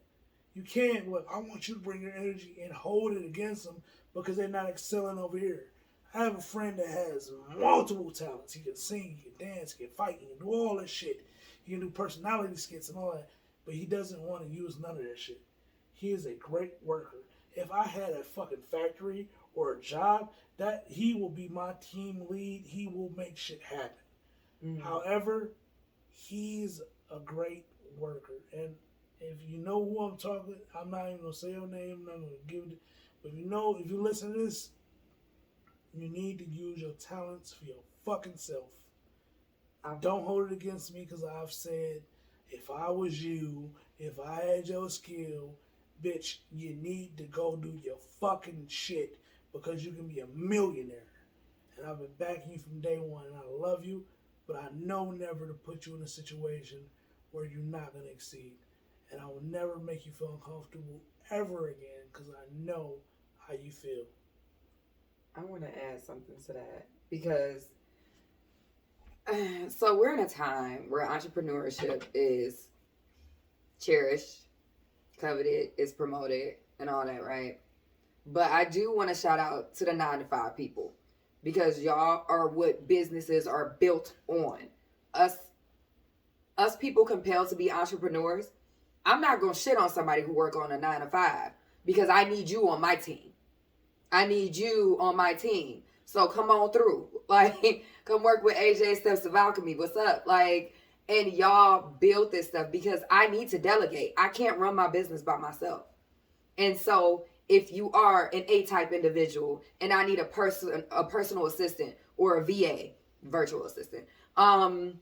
You can't, look, I want you to bring your energy and hold it against them because they're not excelling over here. I have a friend that has multiple talents. He can sing, he can dance, he can fight, he can do all that shit. He can do personality skits and all that. But he doesn't want to use none of that shit. He is a great worker. If I had a fucking factory or a job, that he will be my team lead. He will make shit happen. Mm-hmm. However, he's a great worker. And if you know who I'm talking, I'm not even going to say your name. I'm not going to give it. But if you listen to this, you need to use your talents for your fucking self. Don't hold it against me because I've said, if I was you, if I had your skill, bitch, you need to go do your fucking shit because you can be a millionaire. And I've been backing you from day one, and I love you, but I know never to put you in a situation where you're not going to exceed. And I will never make you feel uncomfortable ever again because I know how you feel. I want to add something to that because so we're in a time where entrepreneurship is cherished, coveted, is promoted, and all that, right? But I do want to shout out to the 9-to-5 people because y'all are what businesses are built on. Us people compelled to be entrepreneurs. I'm not going to shit on somebody who work on a 9-to-5 because I need you on my team. I need you on my team. So come on through. Like, come work with AJ Steps of Alchemy. What's up? Like, and y'all build this stuff because I need to delegate. I can't run my business by myself. And so if you are an A-type individual and I need a personal assistant or a VA, virtual assistant, and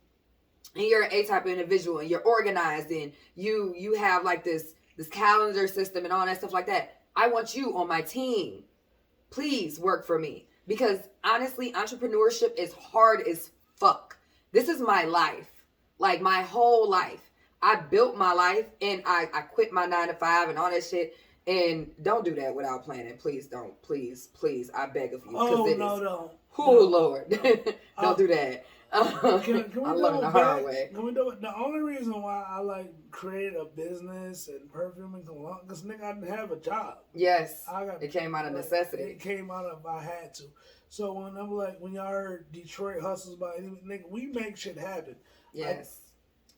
you're an A-type individual and you're organized and you have like this calendar system and all that stuff like that, I want you on my team. Please work for me. Because honestly, entrepreneurship is hard as fuck. This is my life. Like my whole life. I built my life and I quit my 9 to 5 and all that shit. And don't do that without planning. Please don't. Please, please. I beg of you. Oh, no. Oh, Lord. No. Don't do that. Can we I do learned it the hard back? way. Can we do it? The only reason why I like created a business and perfume and cologne, because nigga, I didn't have a job. Yes. I got, it came out of necessity. It came out of I had to. So when I'm like, when y'all heard Detroit hustles by any nigga, we make shit happen. Yes. Like,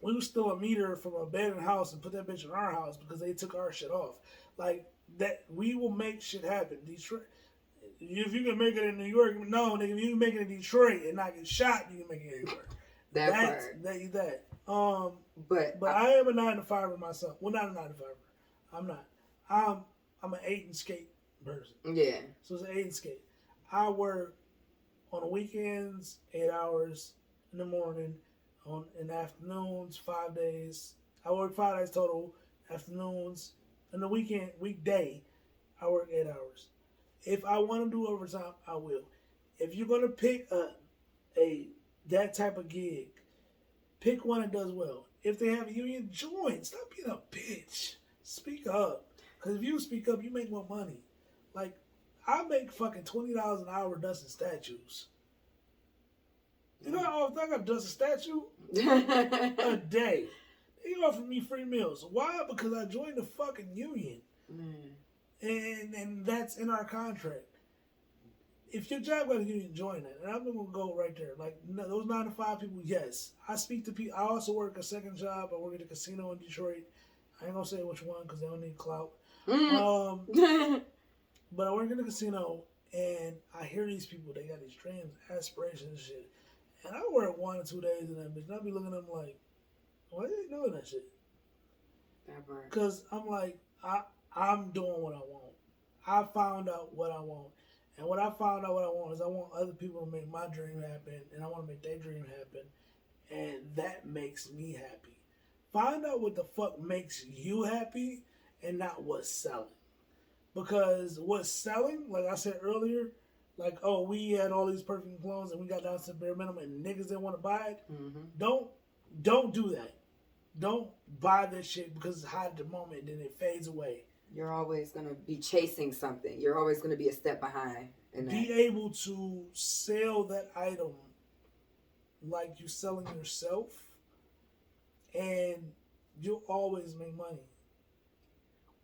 we would steal a meter from a abandoned house and put that bitch in our house because they took our shit off. Like that, we will make shit happen. Detroit. If you can make it in New York, no, nigga. If you can make it in Detroit and not get shot, you can make it anywhere. That. But I am a 9 to 5 myself. Well, not a 9 to 5. I'm not. I'm an 8 and skate person. Yeah. So it's an 8 and skate. I work on the weekends, 8 hours in the morning, in the afternoons, 5 days. I work 5 days total. Afternoons, and the weekday, I work 8 hours. If I want to do overtime, I will. If you're gonna pick that type of gig, pick one that does well. If they have a union, join. Stop being a bitch. Speak up. Because if you speak up, you make more money. Like, I make fucking $20 an hour dusting statues. You know how often I got to dust a statue? A day. They offer me free meals. Why? Because I joined the fucking union. And that's in our contract. If your job got a union, join it. And I'm going to go right there. Like, those 9 to 5 people, yes. I speak to people. I also work a second job. I work at a casino in Detroit. I ain't going to say which one because they don't need clout. But I work in a casino, and I hear these people. They got these dreams, aspirations, and shit. And I work 1 or 2 days in that bitch. And I be looking at them like, why are they doing that shit? Because I'm like, I'm doing what I want. I found out what I want. And what I found out what I want is I want other people to make my dream happen, and I want to make their dream happen. And that makes me happy. Find out what the fuck makes you happy and not what's selling. Because what's selling, like I said earlier, like, oh, we had all these perfume clones and we got down to the bare minimum and niggas didn't want to buy it. Don't do that. Don't buy this shit because it's hot at the moment and then it fades away. You're always going to be chasing something. You're always going to be a step behind. Be able to sell that item like you're selling yourself, and you'll always make money.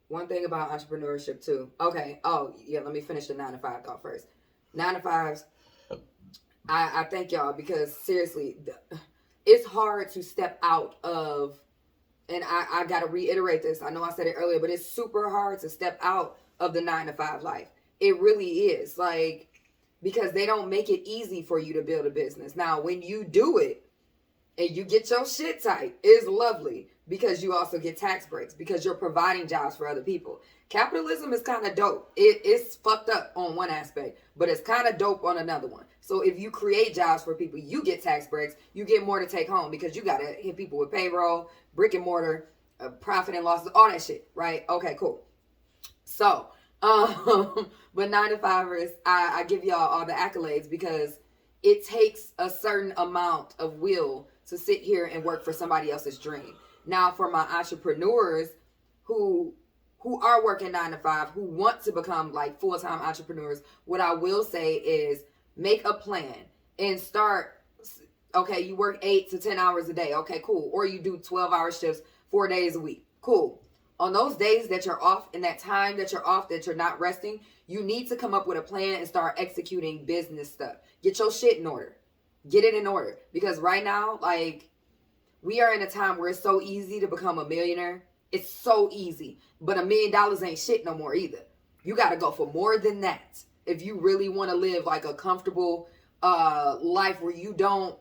One thing about entrepreneurship too. Okay. Oh, yeah. Let me finish the 9 to 5 thought first. 9 to 5s. I thank y'all because seriously, it's hard to step out of, and I got to reiterate this. I know I said it earlier, but it's super hard to step out of the 9 to 5 life. It really is, like, because they don't make it easy for you to build a business. Now, when you do it and you get your shit tight, it's lovely because you also get tax breaks because you're providing jobs for other people. Capitalism is kind of dope. It's fucked up on one aspect, but it's kind of dope on another one. So if you create jobs for people, you get tax breaks, you get more to take home because you got to hit people with payroll, brick and mortar, profit and losses, all that shit, right? Okay, cool. So, but 9 to 5ers, I give y'all all the accolades because it takes a certain amount of will to sit here and work for somebody else's dream. Now, for my entrepreneurs who are working 9 to 5, who want to become like full-time entrepreneurs, what I will say is make a plan and start. Okay, you work 8 to 10 hours a day. Okay, cool. Or you do 12-hour shifts 4 days a week. Cool. On those days that you're off, in that time that you're off, that you're not resting, you need to come up with a plan and start executing business stuff. Get your shit in order. Get it in order. Because right now, like, we are in a time where it's so easy to become a millionaire. It's so easy. But $1 million ain't shit no more either. You got to go for more than that. If you really want to live like a comfortable life where you don't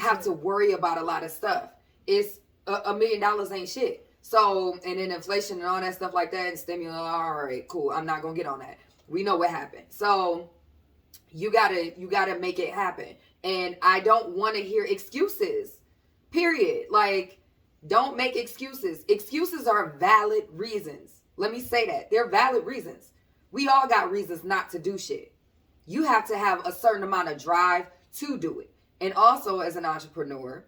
have to worry about a lot of stuff. It's $1 million ain't shit. So, and then inflation and all that stuff like that and stimulus, all right, cool. I'm not going to get on that. We know what happened. So, you gotta make it happen. And I don't want to hear excuses, period. Like, don't make excuses. Excuses are valid reasons. Let me say that. They're valid reasons. We all got reasons not to do shit. You have to have a certain amount of drive to do it. And also, as an entrepreneur,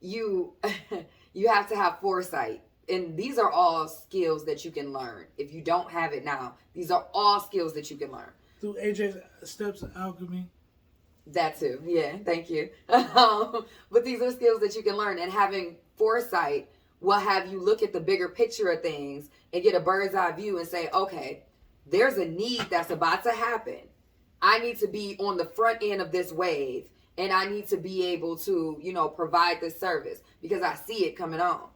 you you have to have foresight. And these are all skills that you can learn. If you don't have it now, these are all skills that you can learn. Through AJ's steps of alchemy. That too. Yeah, thank you. But these are skills that you can learn, and having foresight will have you look at the bigger picture of things and get a bird's eye view and say, okay, there's a need that's about to happen. I need to be on the front end of this wave, and I need to be able to, provide this service because I see it coming on.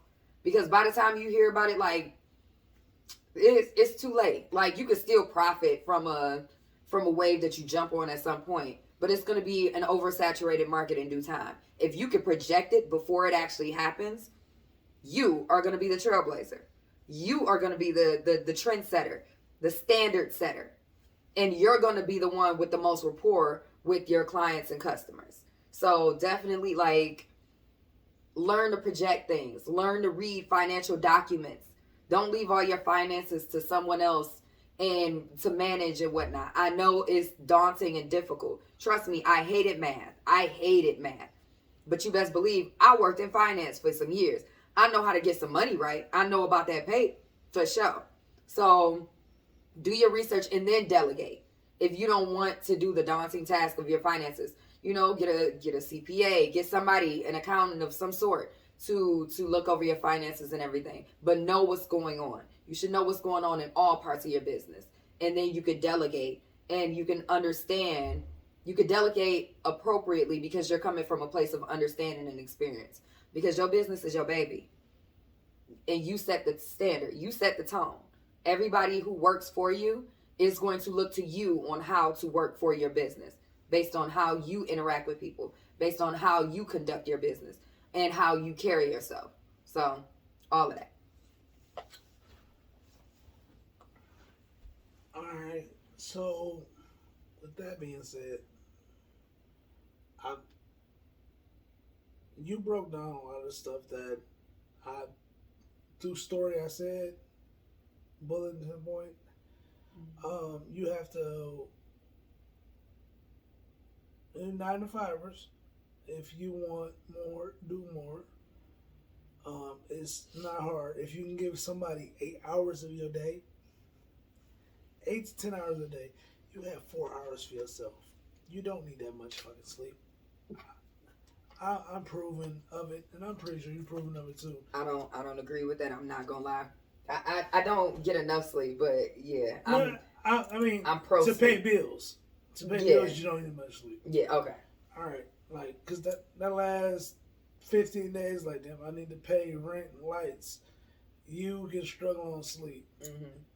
Because by the time you hear about it, like, it's too late. Like, you could still profit from a wave that you jump on at some point, but it's going to be an oversaturated market in due time. If you can project it before it actually happens, you are going to be the trailblazer. You are going to be the trendsetter, the standard setter, and you're going to be the one with the most rapport with your clients and customers. So definitely, like, learn to project things, learn to read financial documents. Don't leave all your finances to someone else and to manage and whatnot. I know it's daunting and difficult. Trust me, I hated math. But you best believe I worked in finance for some years. I know how to get some money right. I know about that pay for sure. So do your research and then delegate. If you don't want to do the daunting task of your finances, get a CPA, get somebody, an accountant of some sort to look over your finances and everything. But know what's going on. You should know what's going on in all parts of your business. And then you could delegate and you can understand. You could delegate appropriately because you're coming from a place of understanding and experience. Because your business is your baby. And you set the standard. You set the tone. Everybody who works for you is going to look to you on how to work for your business based on how you interact with people, based on how you conduct your business and how you carry yourself. So, all of that. All right. So, with that being said, you broke down a lot of stuff that through story I said, bullet to the point. You have to, in 9 to 5ers, if you want more, do more. It's not hard. If you can give somebody 8 hours of your day, 8 to 10 hours a day, you have 4 hours for yourself. You don't need that much fucking sleep. I'm proving of it, and I'm pretty sure you're proving of it too. I don't agree with that. I'm not gonna lie. I don't get enough sleep, but yeah. I'm pro to sleep. pay bills. To pay bills, you don't need much sleep. Yeah. Okay. All right, like, cause that last 15 days, like, damn, I need to pay rent and lights. You can struggle on sleep,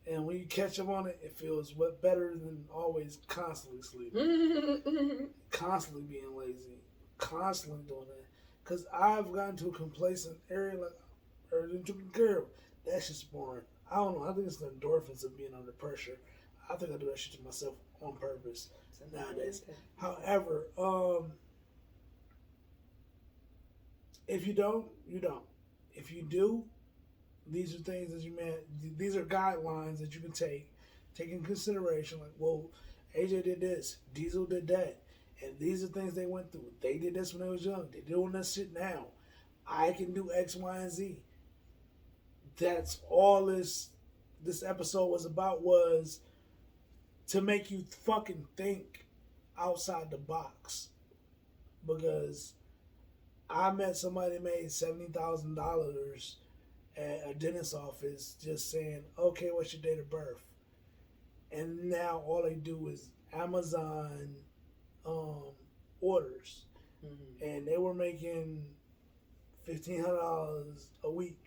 and when you catch up on it, it feels better than always constantly sleeping, constantly being lazy, constantly doing that. Cause I've gotten to a complacent area, like, everything taken care of. That's just boring. I don't know. I think it's the endorphins of being under pressure. I think I do that shit to myself on purpose nowadays. However, if you don't, you don't. If you do, these are things that these are guidelines that you can take in consideration. Like, well, AJ did this, Diesel did that, and these are things they went through. They did this when they was young. They're doing this shit now. I can do X, Y, and Z. That's all this episode was about, was to make you fucking think outside the box. Because I met somebody that made $70,000 at a dentist's office just saying, okay, what's your date of birth? And now all they do is Amazon orders. And they were making $1,500 a week.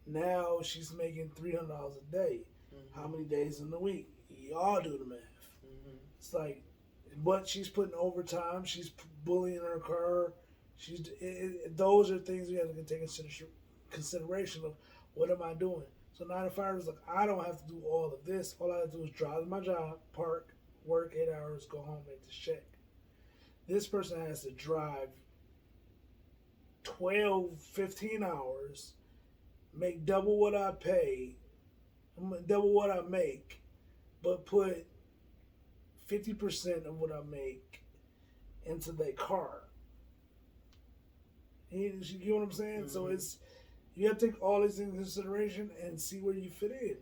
Now she's making $300 a day. How many days in the week? Y'all do the math. It's like, but she's putting overtime. She's bullying her car. Those are things we have to take into consideration of what am I doing. So 9 to 5 is like, I don't have to do all of this. All I have to do is drive to my job, park, work 8 hours, go home, make the check. This person has to drive 12, 15 hours, make double what I pay, double what I make, but put 50% of what I make into their car. You get what I'm saying? So you have to take all these into consideration and see where you fit in.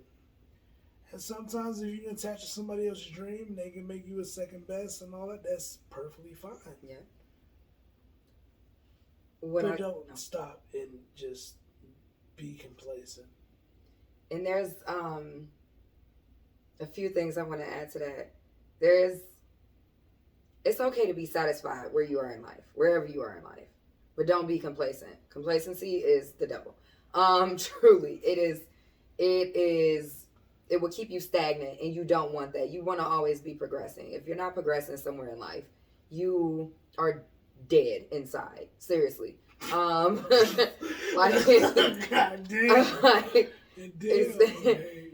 And sometimes if you can attach to somebody else's dream, they can make you a second best and all that. That's perfectly fine. Yeah. But don't stop and just be complacent. And there's a few things I want to add to that. It's okay to be satisfied where you are in life, wherever you are in life, but don't be complacent. Complacency is the devil. Truly, it will keep you stagnant, and you don't want that. You want to always be progressing. If you're not progressing somewhere in life, you are dead inside. Seriously. Like, God damn. Like,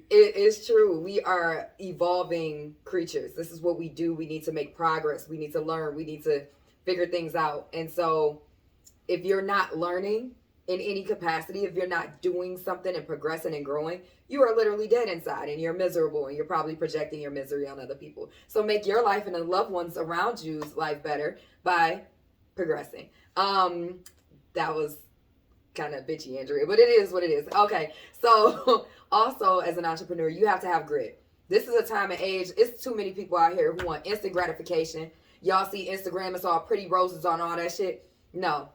it's true. We are evolving creatures. This is what we do. We need to make progress. We need to learn. We need to figure things out. And so if you're not learning in any capacity, if you're not doing something and progressing and growing, you are literally dead inside and you're miserable and you're probably projecting your misery on other people. So make your life and the loved ones around you's life better by progressing. That was kind of bitchy, Andrea, but it is what it is. Okay, so also as an entrepreneur, you have to have grit. This is a time and age. It's too many people out here who want instant gratification. Y'all see Instagram, it's all pretty roses on all that shit. No,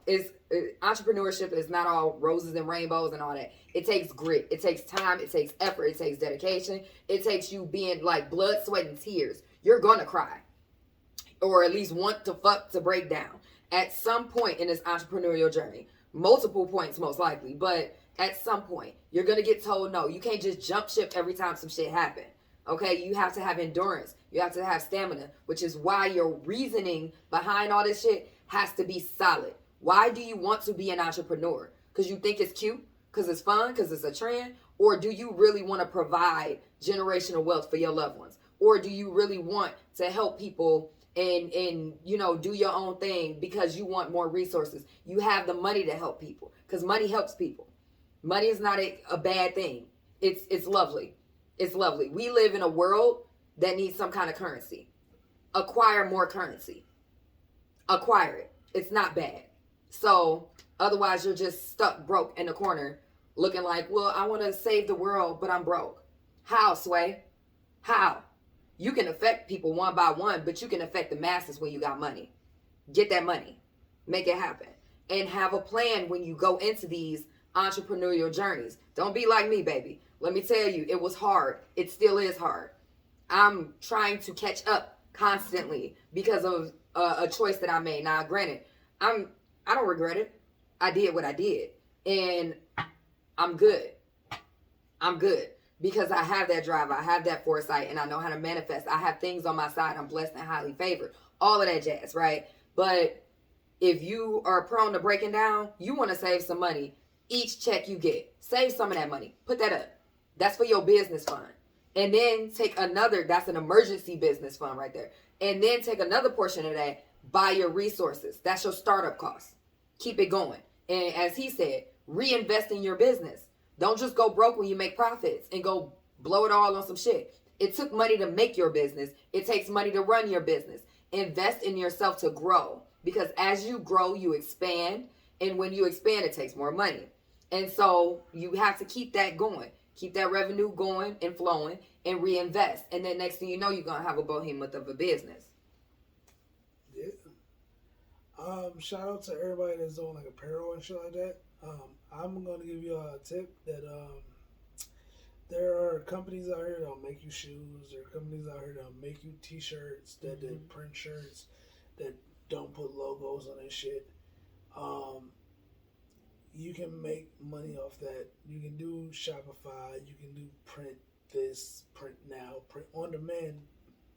entrepreneurship is not all roses and rainbows and all that. It takes grit. It takes time. It takes effort. It takes dedication. It takes you being like blood, sweat, and tears. You're gonna cry, or at least want to break down at some point in this entrepreneurial journey. Multiple points, most likely, but at some point, you're gonna get told no. You can't just jump ship every time some shit happen. Okay, you have to have endurance. You have to have stamina, which is why your reasoning behind all this shit has to be solid. Why do you want to be an entrepreneur? Because you think it's cute? Because it's fun? Because it's a trend? Or do you really want to provide generational wealth for your loved ones? Or do you really want to help people and do your own thing because you want more resources? You have the money to help people because money helps people. Money is not a bad thing. It's lovely. It's lovely. We live in a world that needs some kind of currency. Acquire more currency. Acquire it. It's not bad. So otherwise you're just stuck broke in the corner looking like, well, I want to save the world, but I'm broke. How, Sway? How? You can affect people one by one, but you can affect the masses when you got money. Get that money. Make it happen. And have a plan when you go into these entrepreneurial journeys. Don't be like me, baby. Let me tell you, it was hard. It still is hard. I'm trying to catch up constantly because of a choice that I made. Now, granted, I don't regret it. I did what I did, and I'm good. I'm good because I have that drive. I have that foresight, and I know how to manifest. I have things on my side. I'm blessed and highly favored. All of that jazz, right? But if you are prone to breaking down, you want to save some money. Each check you get, save some of that money. Put that up. That's for your business fund. And then take another, that's an emergency business fund right there. And then take another portion of that, buy your resources. That's your startup costs. Keep it going. And as he said, reinvest in your business. Don't just go broke when you make profits and go blow it all on some shit. It took money to make your business. It takes money to run your business. Invest in yourself to grow. Because as you grow, you expand. And when you expand, it takes more money. And so you have to keep that going. Keep that revenue going and flowing and reinvest. And then next thing you know, you're going to have a behemoth of a business. Yeah. Shout out to everybody that's doing like apparel and shit like that. I'm going to give you a tip that there are companies out here that'll make you shoes. There are companies out here that'll make you t-shirts, that print shirts, that don't put logos on their shit. You can make money off that. You can do Shopify. You can do print this, print now, print on demand,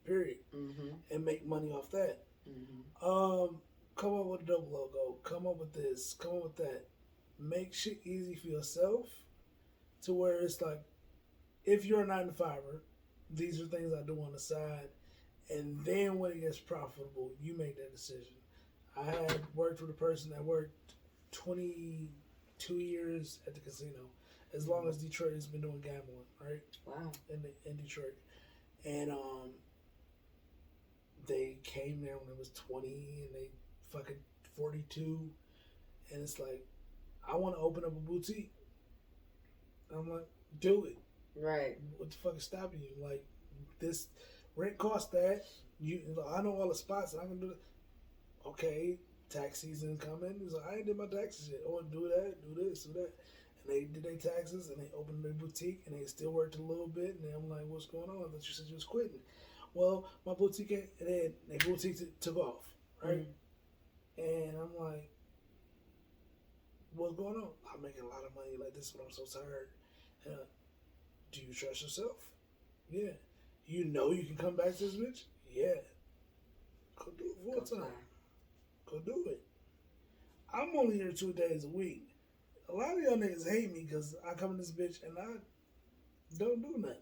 period, and make money off that. Come up with a dope logo. Come up with this. Come up with that. Make shit easy for yourself to where it's like, if you're a 9-to-5er, these are things I do on the side, and then when it gets profitable, you make that decision. I had worked with a person that worked 22 years at the casino, as long as Detroit has been doing gambling, right? Wow. In Detroit. And they came there when they was 20 and they fucking 42, And it's like, I want to open up a boutique. I'm like, do it. Right. What the fuck is stopping you? Like, this rent costs that. I know all the spots and I can do it. Okay, tax season coming. He's like, I ain't did my taxes yet. Oh, do that, do this, do that. And they did their taxes and they opened their boutique and they still worked a little bit. And then I'm like, what's going on? I thought you said you was quitting. Well, my boutique, and then their boutique took off, right? And I'm like, what's going on? I'm making a lot of money like this, but I'm so tired. Do you trust yourself? Yeah. You know you can come back to this bitch? Yeah. Go do it full time. Go do it. I'm only here 2 days a week. A lot of y'all niggas hate me because I come in this bitch and I don't do nothing.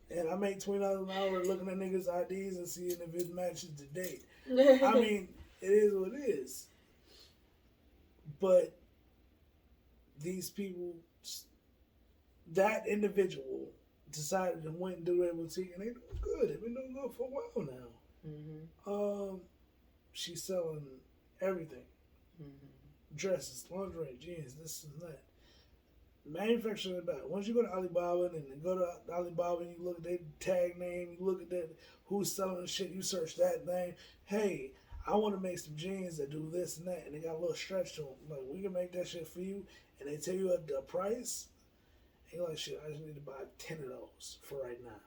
And I make $20 an hour looking at niggas' IDs and seeing if it matches the date. I mean, it is what it is. But these people, that individual decided to went and do their boutique and they doing good. They've been doing good for a while now. She's selling everything. Dresses, lingerie, jeans, this and that. Manufacturing it back. Once you go to Alibaba and then go to Alibaba and you look at their tag name, you look at that who's selling the shit, you search that name. Hey, I want to make some jeans that do this and that, and they got a little stretch to them. Like, we can make that shit for you, and they tell you a price. And you're like, shit, I just need to buy 10 of those for right now.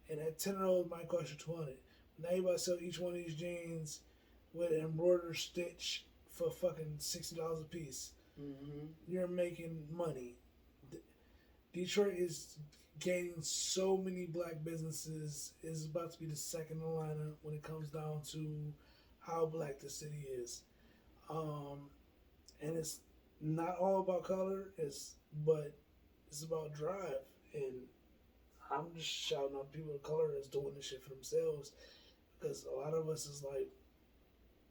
And that 10 of those might cost you $200. Now you about to sell each one of these jeans with an embroidered stitch for fucking $60 a piece. You're making money. Detroit is gaining so many black businesses. Is about to be the second in line when it comes down to how black the city is. And it's not all about color, but it's about drive. And I'm just shouting out people of color that's doing this shit for themselves, because a lot of us is like,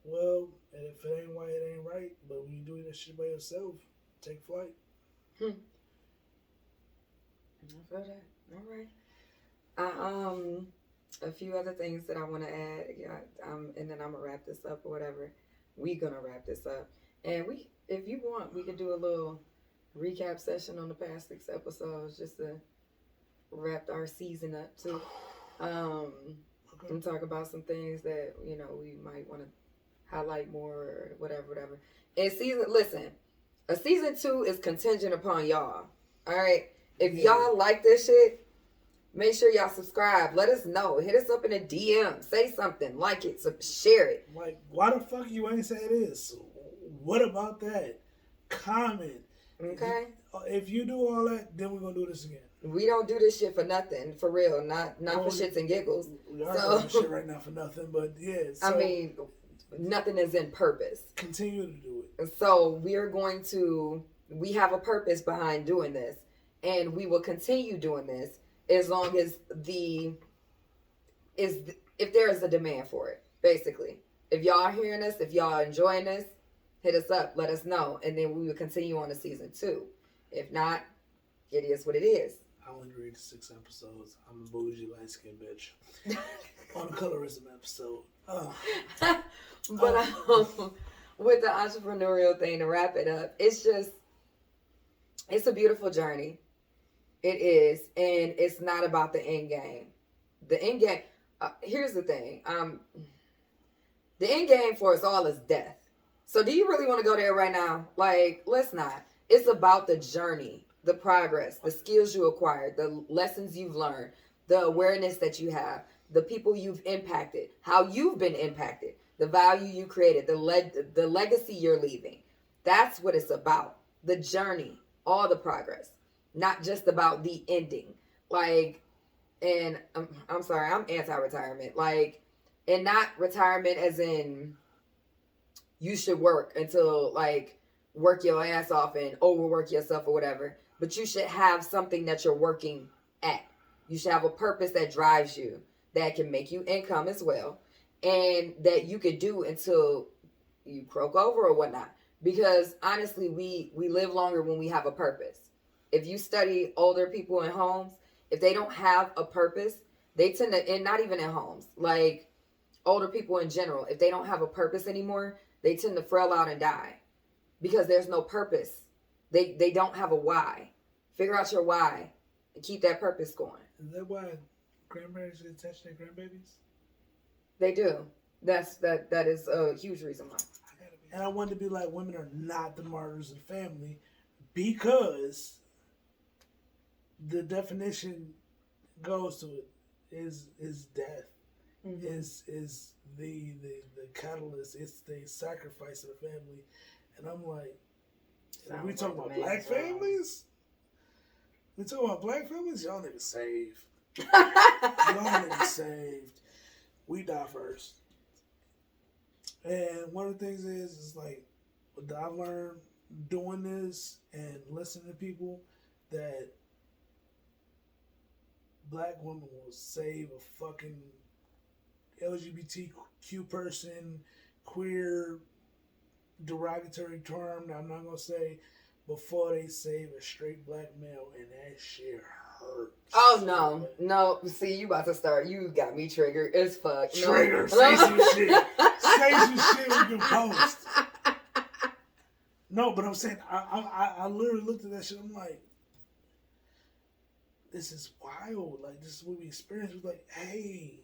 well, and if it ain't white, it ain't right. But when you do that shit by yourself, take flight. I feel that. All right. A few other things that I want to add. And then I'm gonna wrap this up or whatever. We gonna wrap this up, and if you want, we could do a little recap session on the past 6 episodes just to wrap our season up too. And talk about some things that we might want to highlight more or whatever. And a season 2 is contingent upon y'all. All right, if y'all like this shit, make sure y'all subscribe. Let us know. Hit us up in a DM. Say something. Like it. Share it. Like, why the fuck you ain't say this? What about that? Comment. Okay. If you do all that, then we're gonna do this again. We don't do this shit for nothing, for real. Not for shits and giggles. We are doing this shit right now for nothing, but yeah. So I mean, nothing is in purpose. Continue to do it. So we have a purpose behind doing this, and we will continue doing this as long as if there is a demand for it. Basically, if y'all are hearing us, if y'all are enjoying this, hit us up, let us know, and then we will continue on to season 2. If not, it is what it is. I only read 6 episodes. I'm a bougie light skinned bitch. On the colorism episode. But with the entrepreneurial thing, to wrap it up, it's a beautiful journey. It is, and it's not about the end game. The end game. Here's the thing. The end game for us all is death. So do you really want to go there right now? Like, let's not. It's about the journey, the progress, the skills you acquired, the lessons you've learned, the awareness that you have, the people you've impacted, how you've been impacted, the value you created, the legacy you're leaving. That's what it's about. The journey, all the progress, not just about the ending. Like, and I'm sorry, I'm anti-retirement. Like, and not retirement as in you should work until work your ass off and overwork yourself or whatever. But you should have something that you're working at. You should have a purpose that drives you, that can make you income as well, and that you could do until you croak over or whatnot. Because honestly, we live longer when we have a purpose. If you study older people in homes, if they don't have a purpose, they tend to, and not even in homes, like older people in general, if they don't have a purpose anymore, they tend to frail out and die because there's no purpose. They don't have a why. Figure out your why and keep that purpose going. Is that why grandparents get attached to their grandbabies? They do. That is a huge reason why. And I wanted to be like, women are not the martyrs of the family, because the definition goes to it is death. Mm-hmm. Is the catalyst. It's the sacrifice of the family. And I'm like, are we talking about black families? We talking about black families? Y'all niggas saved. Y'all niggas saved. We die first. And one of the things is like, what I've learned doing this and listening to people, that black women will save a fucking LGBTQ person, queer, derogatory term that I'm not gonna say, before they save a straight black male, and that shit hurts. Oh no. See, you about to start. You got me triggered as fuck. Trigger, no. say some shit. Say some shit we can post. No, but I'm saying, I literally looked at that shit. I'm like, this is wild. Like, this is what we experienced. We're like, hey,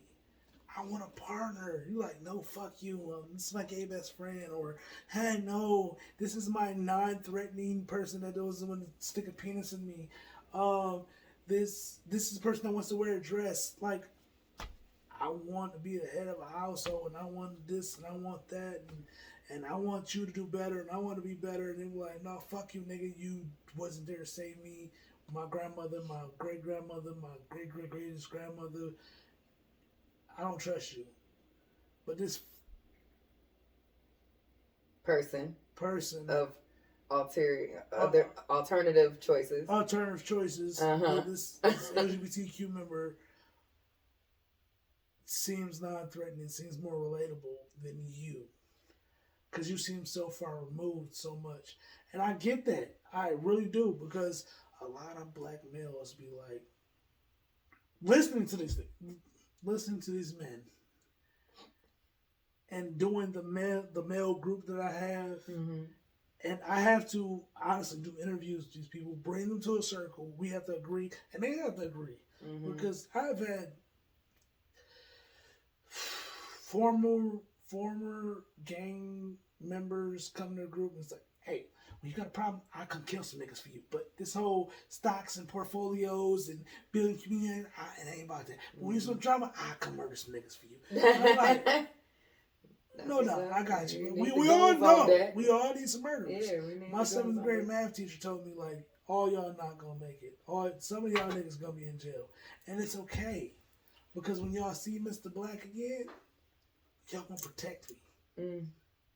I want a partner. You like, no, fuck you. This is my gay best friend. Or, hey, no, this is my non-threatening person that doesn't want to stick a penis in me. This is the person that wants to wear a dress. Like, I want to be the head of a household, and I want this, and I want that, and I want you to do better, and I want to be better. And they were like, no, fuck you, nigga. You wasn't there to save me. My grandmother, my great-grandmother, my great-great-greatest grandmother. I don't trust you. But this person of other alternative choices. This LGBTQ member seems non-threatening, seems more relatable than you, because you seem so far removed so much. And I get that. I really do, because a lot of black males be like, listening to these men and doing the male group that I have. Mm-hmm. And I have to honestly do interviews with these people, bring them to a circle. We have to agree, and they have to agree. Mm-hmm. Because I've had former gang members come to the group and say, hey, when you got a problem, I come kill some niggas for you. But this whole stocks and portfolios and building community, it ain't about that. But when you some drama, I come murder some niggas for you. And I'm like, no, I got you. We all know. We all need some murderers. Yeah, my 7th grade math teacher told me, like, all y'all not gonna make it. Some of y'all niggas gonna be in jail. And it's okay. Because when y'all see Mr. Black again, y'all gonna protect me. Mm.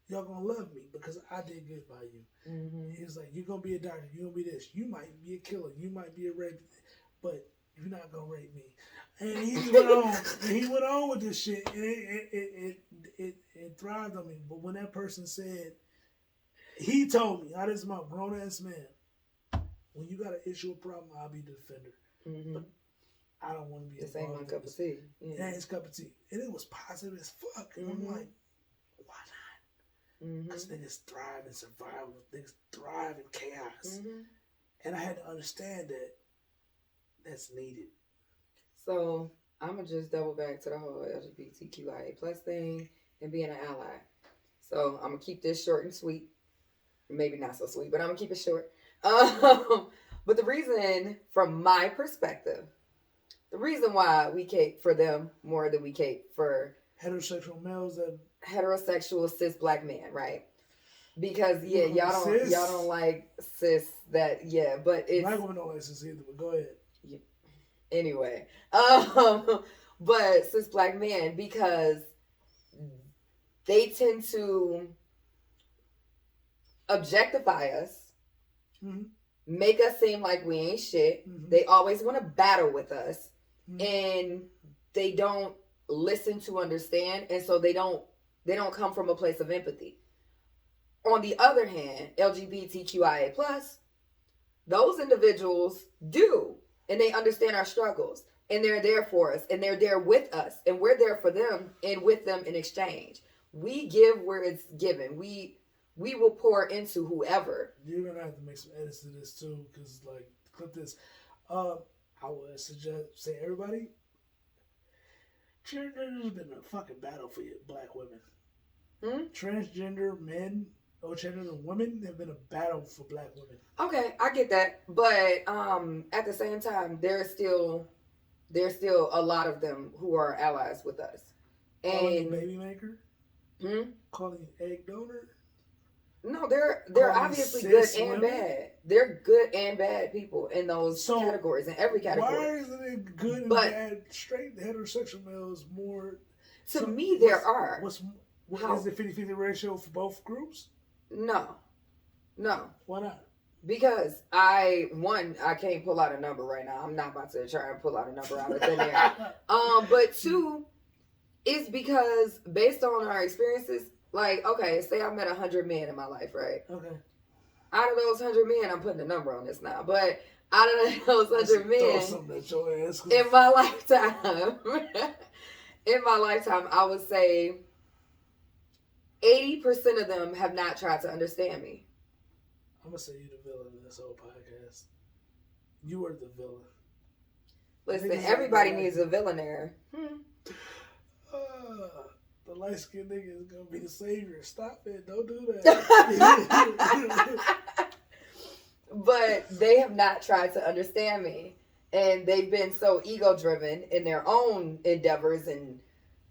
Y'all gonna love me because I did good by you. Mm-hmm. He was like, you're gonna be a doctor, you're gonna be this, you might be a killer, you might be a rapist, but you're not gonna rape me. And he went on with this shit, and it thrived on me. But when that person said, he told me, this is my grown ass man, when you got an issue or problem, I'll be the defender. Mm-hmm. But I don't want to be this ain't my cup of tea. Yeah. It ain't his cup of tea. And it was positive as fuck. And I'm like, why not? Because niggas thrive in survival. Niggas thrive in chaos. Mm-hmm. And I had to understand that that's needed. So I'm going to just double back to the whole LGBTQIA plus thing and being an ally. So I'm going to keep this short and sweet. Maybe not so sweet, but I'm going to keep it short. But the reason, from my perspective, the reason why we cape for them more than we cape for heterosexual males, that heterosexual cis black men, right? Because y'all don't like cis but it's black women don't like cis either. But go ahead. Yeah. Anyway, but cis black men, because they tend to objectify us. Mm-hmm. Make us seem like we ain't shit. Mm-hmm. They always want to battle with us. Mm-hmm. And they don't listen to understand, and so they don't come from a place of empathy. On the other hand, LGBTQIA+, those individuals do, and they understand our struggles. and they're there for us, and they're there with us, and we're there for them and with them in exchange. We give where it's given. We will pour into whoever. You're gonna have to make some edits to this too, because like clip this. I would suggest say everybody. Transgender has been a fucking battle for you, black women. Transgender men or gender women have been a battle for black women. Okay, I get that, but at the same time, there's still a lot of them who are allies with us. Calling you baby maker? Calling you egg donor? No, they're obviously good and bad. They're good and bad people in those categories, in every category. Why isn't it good and bad straight heterosexual males more? To me, there are. What is the 50-50 ratio for both groups? No. Why not? Because I can't pull out a number right now. I'm not about to try and pull out a number out of thin air. But two, it's because based on our experiences, like, okay, say I met 100 men in my life, right? Okay. Out of those 100 men, I'm putting a number on this now, but out of those 100 men in my lifetime, I would say 80% of them have not tried to understand me. I'm gonna say you the villain in this whole podcast. You were the villain. Listen, everybody needs a villain there. The light skinned nigga is gonna be the savior. Stop it! Don't do that. But they have not tried to understand me, and they've been so ego driven in their own endeavors and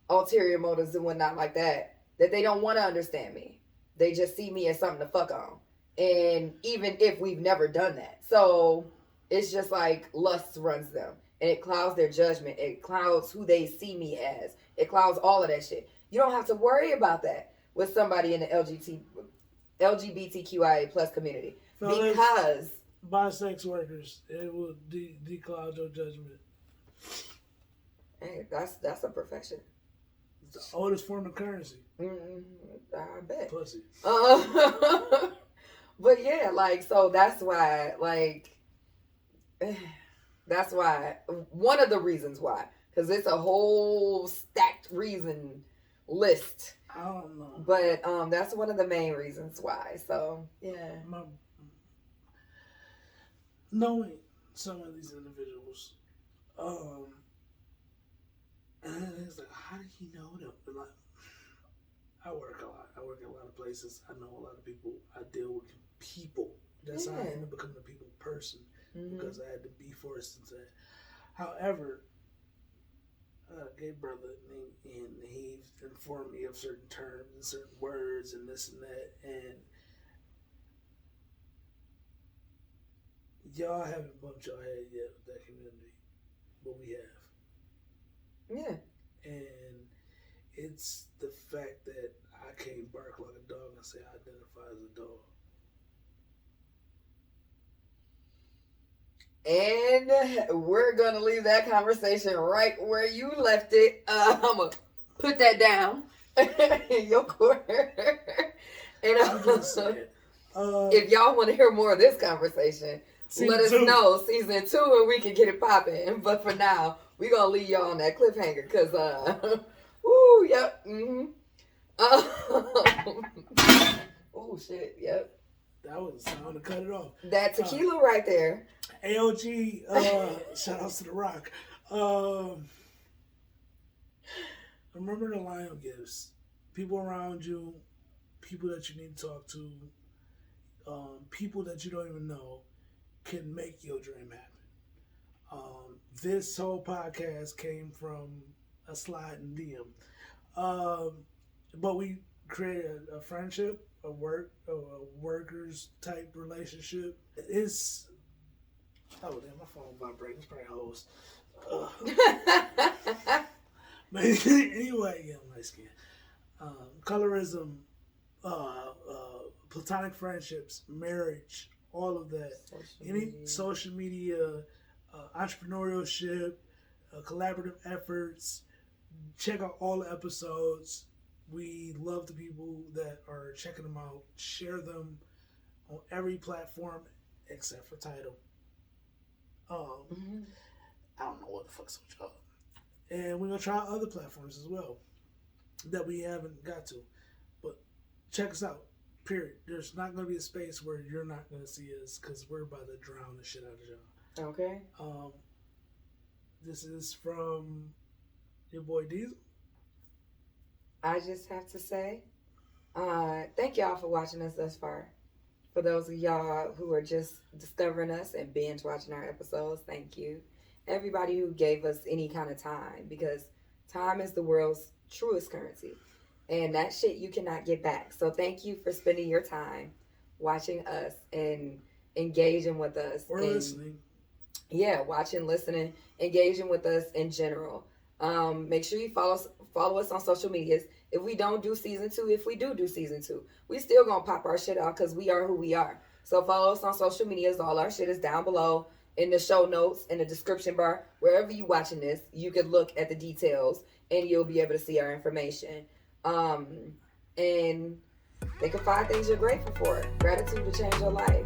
ulterior motives and whatnot like that they don't want to understand me. They just see me as something to fuck on. And even if we've never done that. So it's just like lust runs them. And it clouds their judgment. It clouds who they see me as. It clouds all of that shit. You don't have to worry about that with somebody in the LGBTQIA plus community. Because bisex workers, it will decloud your judgment. Hey, that's a profession. It's the oldest form of currency. I bet. Pussy. But yeah, like, so that's why, like, that's why, one of the reasons why, because it's a whole stacked reason list. I don't know. But that's one of the main reasons why. So, yeah. Knowing some of these individuals, and it's like, how did he know them? Like, I work a lot. I work in a lot of places. I know a lot of people. I deal with people. That's how I ended up becoming a people person, because I had to be forced into that. However, I got a gay brother, and he informed me of certain terms and certain words and this and that, and y'all haven't bumped your head yet with that community, but we have. Yeah. And it's the fact that I can't bark like a dog and say I identify as a dog. And we're going to leave that conversation right where you left it. I'm going to put that down in your corner. And if y'all want to hear more of this conversation, let us know season 2 and we can get it popping. But for now, we're going to leave y'all on that cliffhanger because, woo, yep. Oh, shit, yep. That was time to cut it off. That tequila right there. AOG, shout outs to The Rock. Remember the Lion gifts. People around you, people that you need to talk to, people that you don't even know can make your dream happen. This whole podcast came from a slide in DM. But we created a friendship, a workers type relationship. It's oh damn, my phone vibrating. It's probably hoes. But anyway, yeah, light skin. Colorism, platonic friendships, marriage, all of that. Social media, entrepreneurship, collaborative efforts. Check out all the episodes. We love the people that are checking them out. Share them on every platform except for Tidal. I don't know what the fuck's with y'all. And we're gonna try other platforms as well that we haven't got to. But check us out. Period. There's not gonna be a space where you're not gonna see us because we're about to drown the shit out of y'all. Okay. This is from your boy Diesel. I just have to say, thank y'all for watching us thus far. For those of y'all who are just discovering us and binge watching our episodes, thank you. Everybody who gave us any kind of time, because time is the world's truest currency. And that shit you cannot get back. So thank you for spending your time watching us and engaging with us. Or and, listening. Yeah, watching, listening, engaging with us in general. Make sure you follow us on social medias. If we don't do season 2, if we do season 2, we still gonna pop our shit out because we are who we are. So follow us on social medias. All our shit is down below in the show notes, in the description bar. Wherever you watching this, you can look at the details and you'll be able to see our information. And think of 5 things you're grateful for. Gratitude to change your life.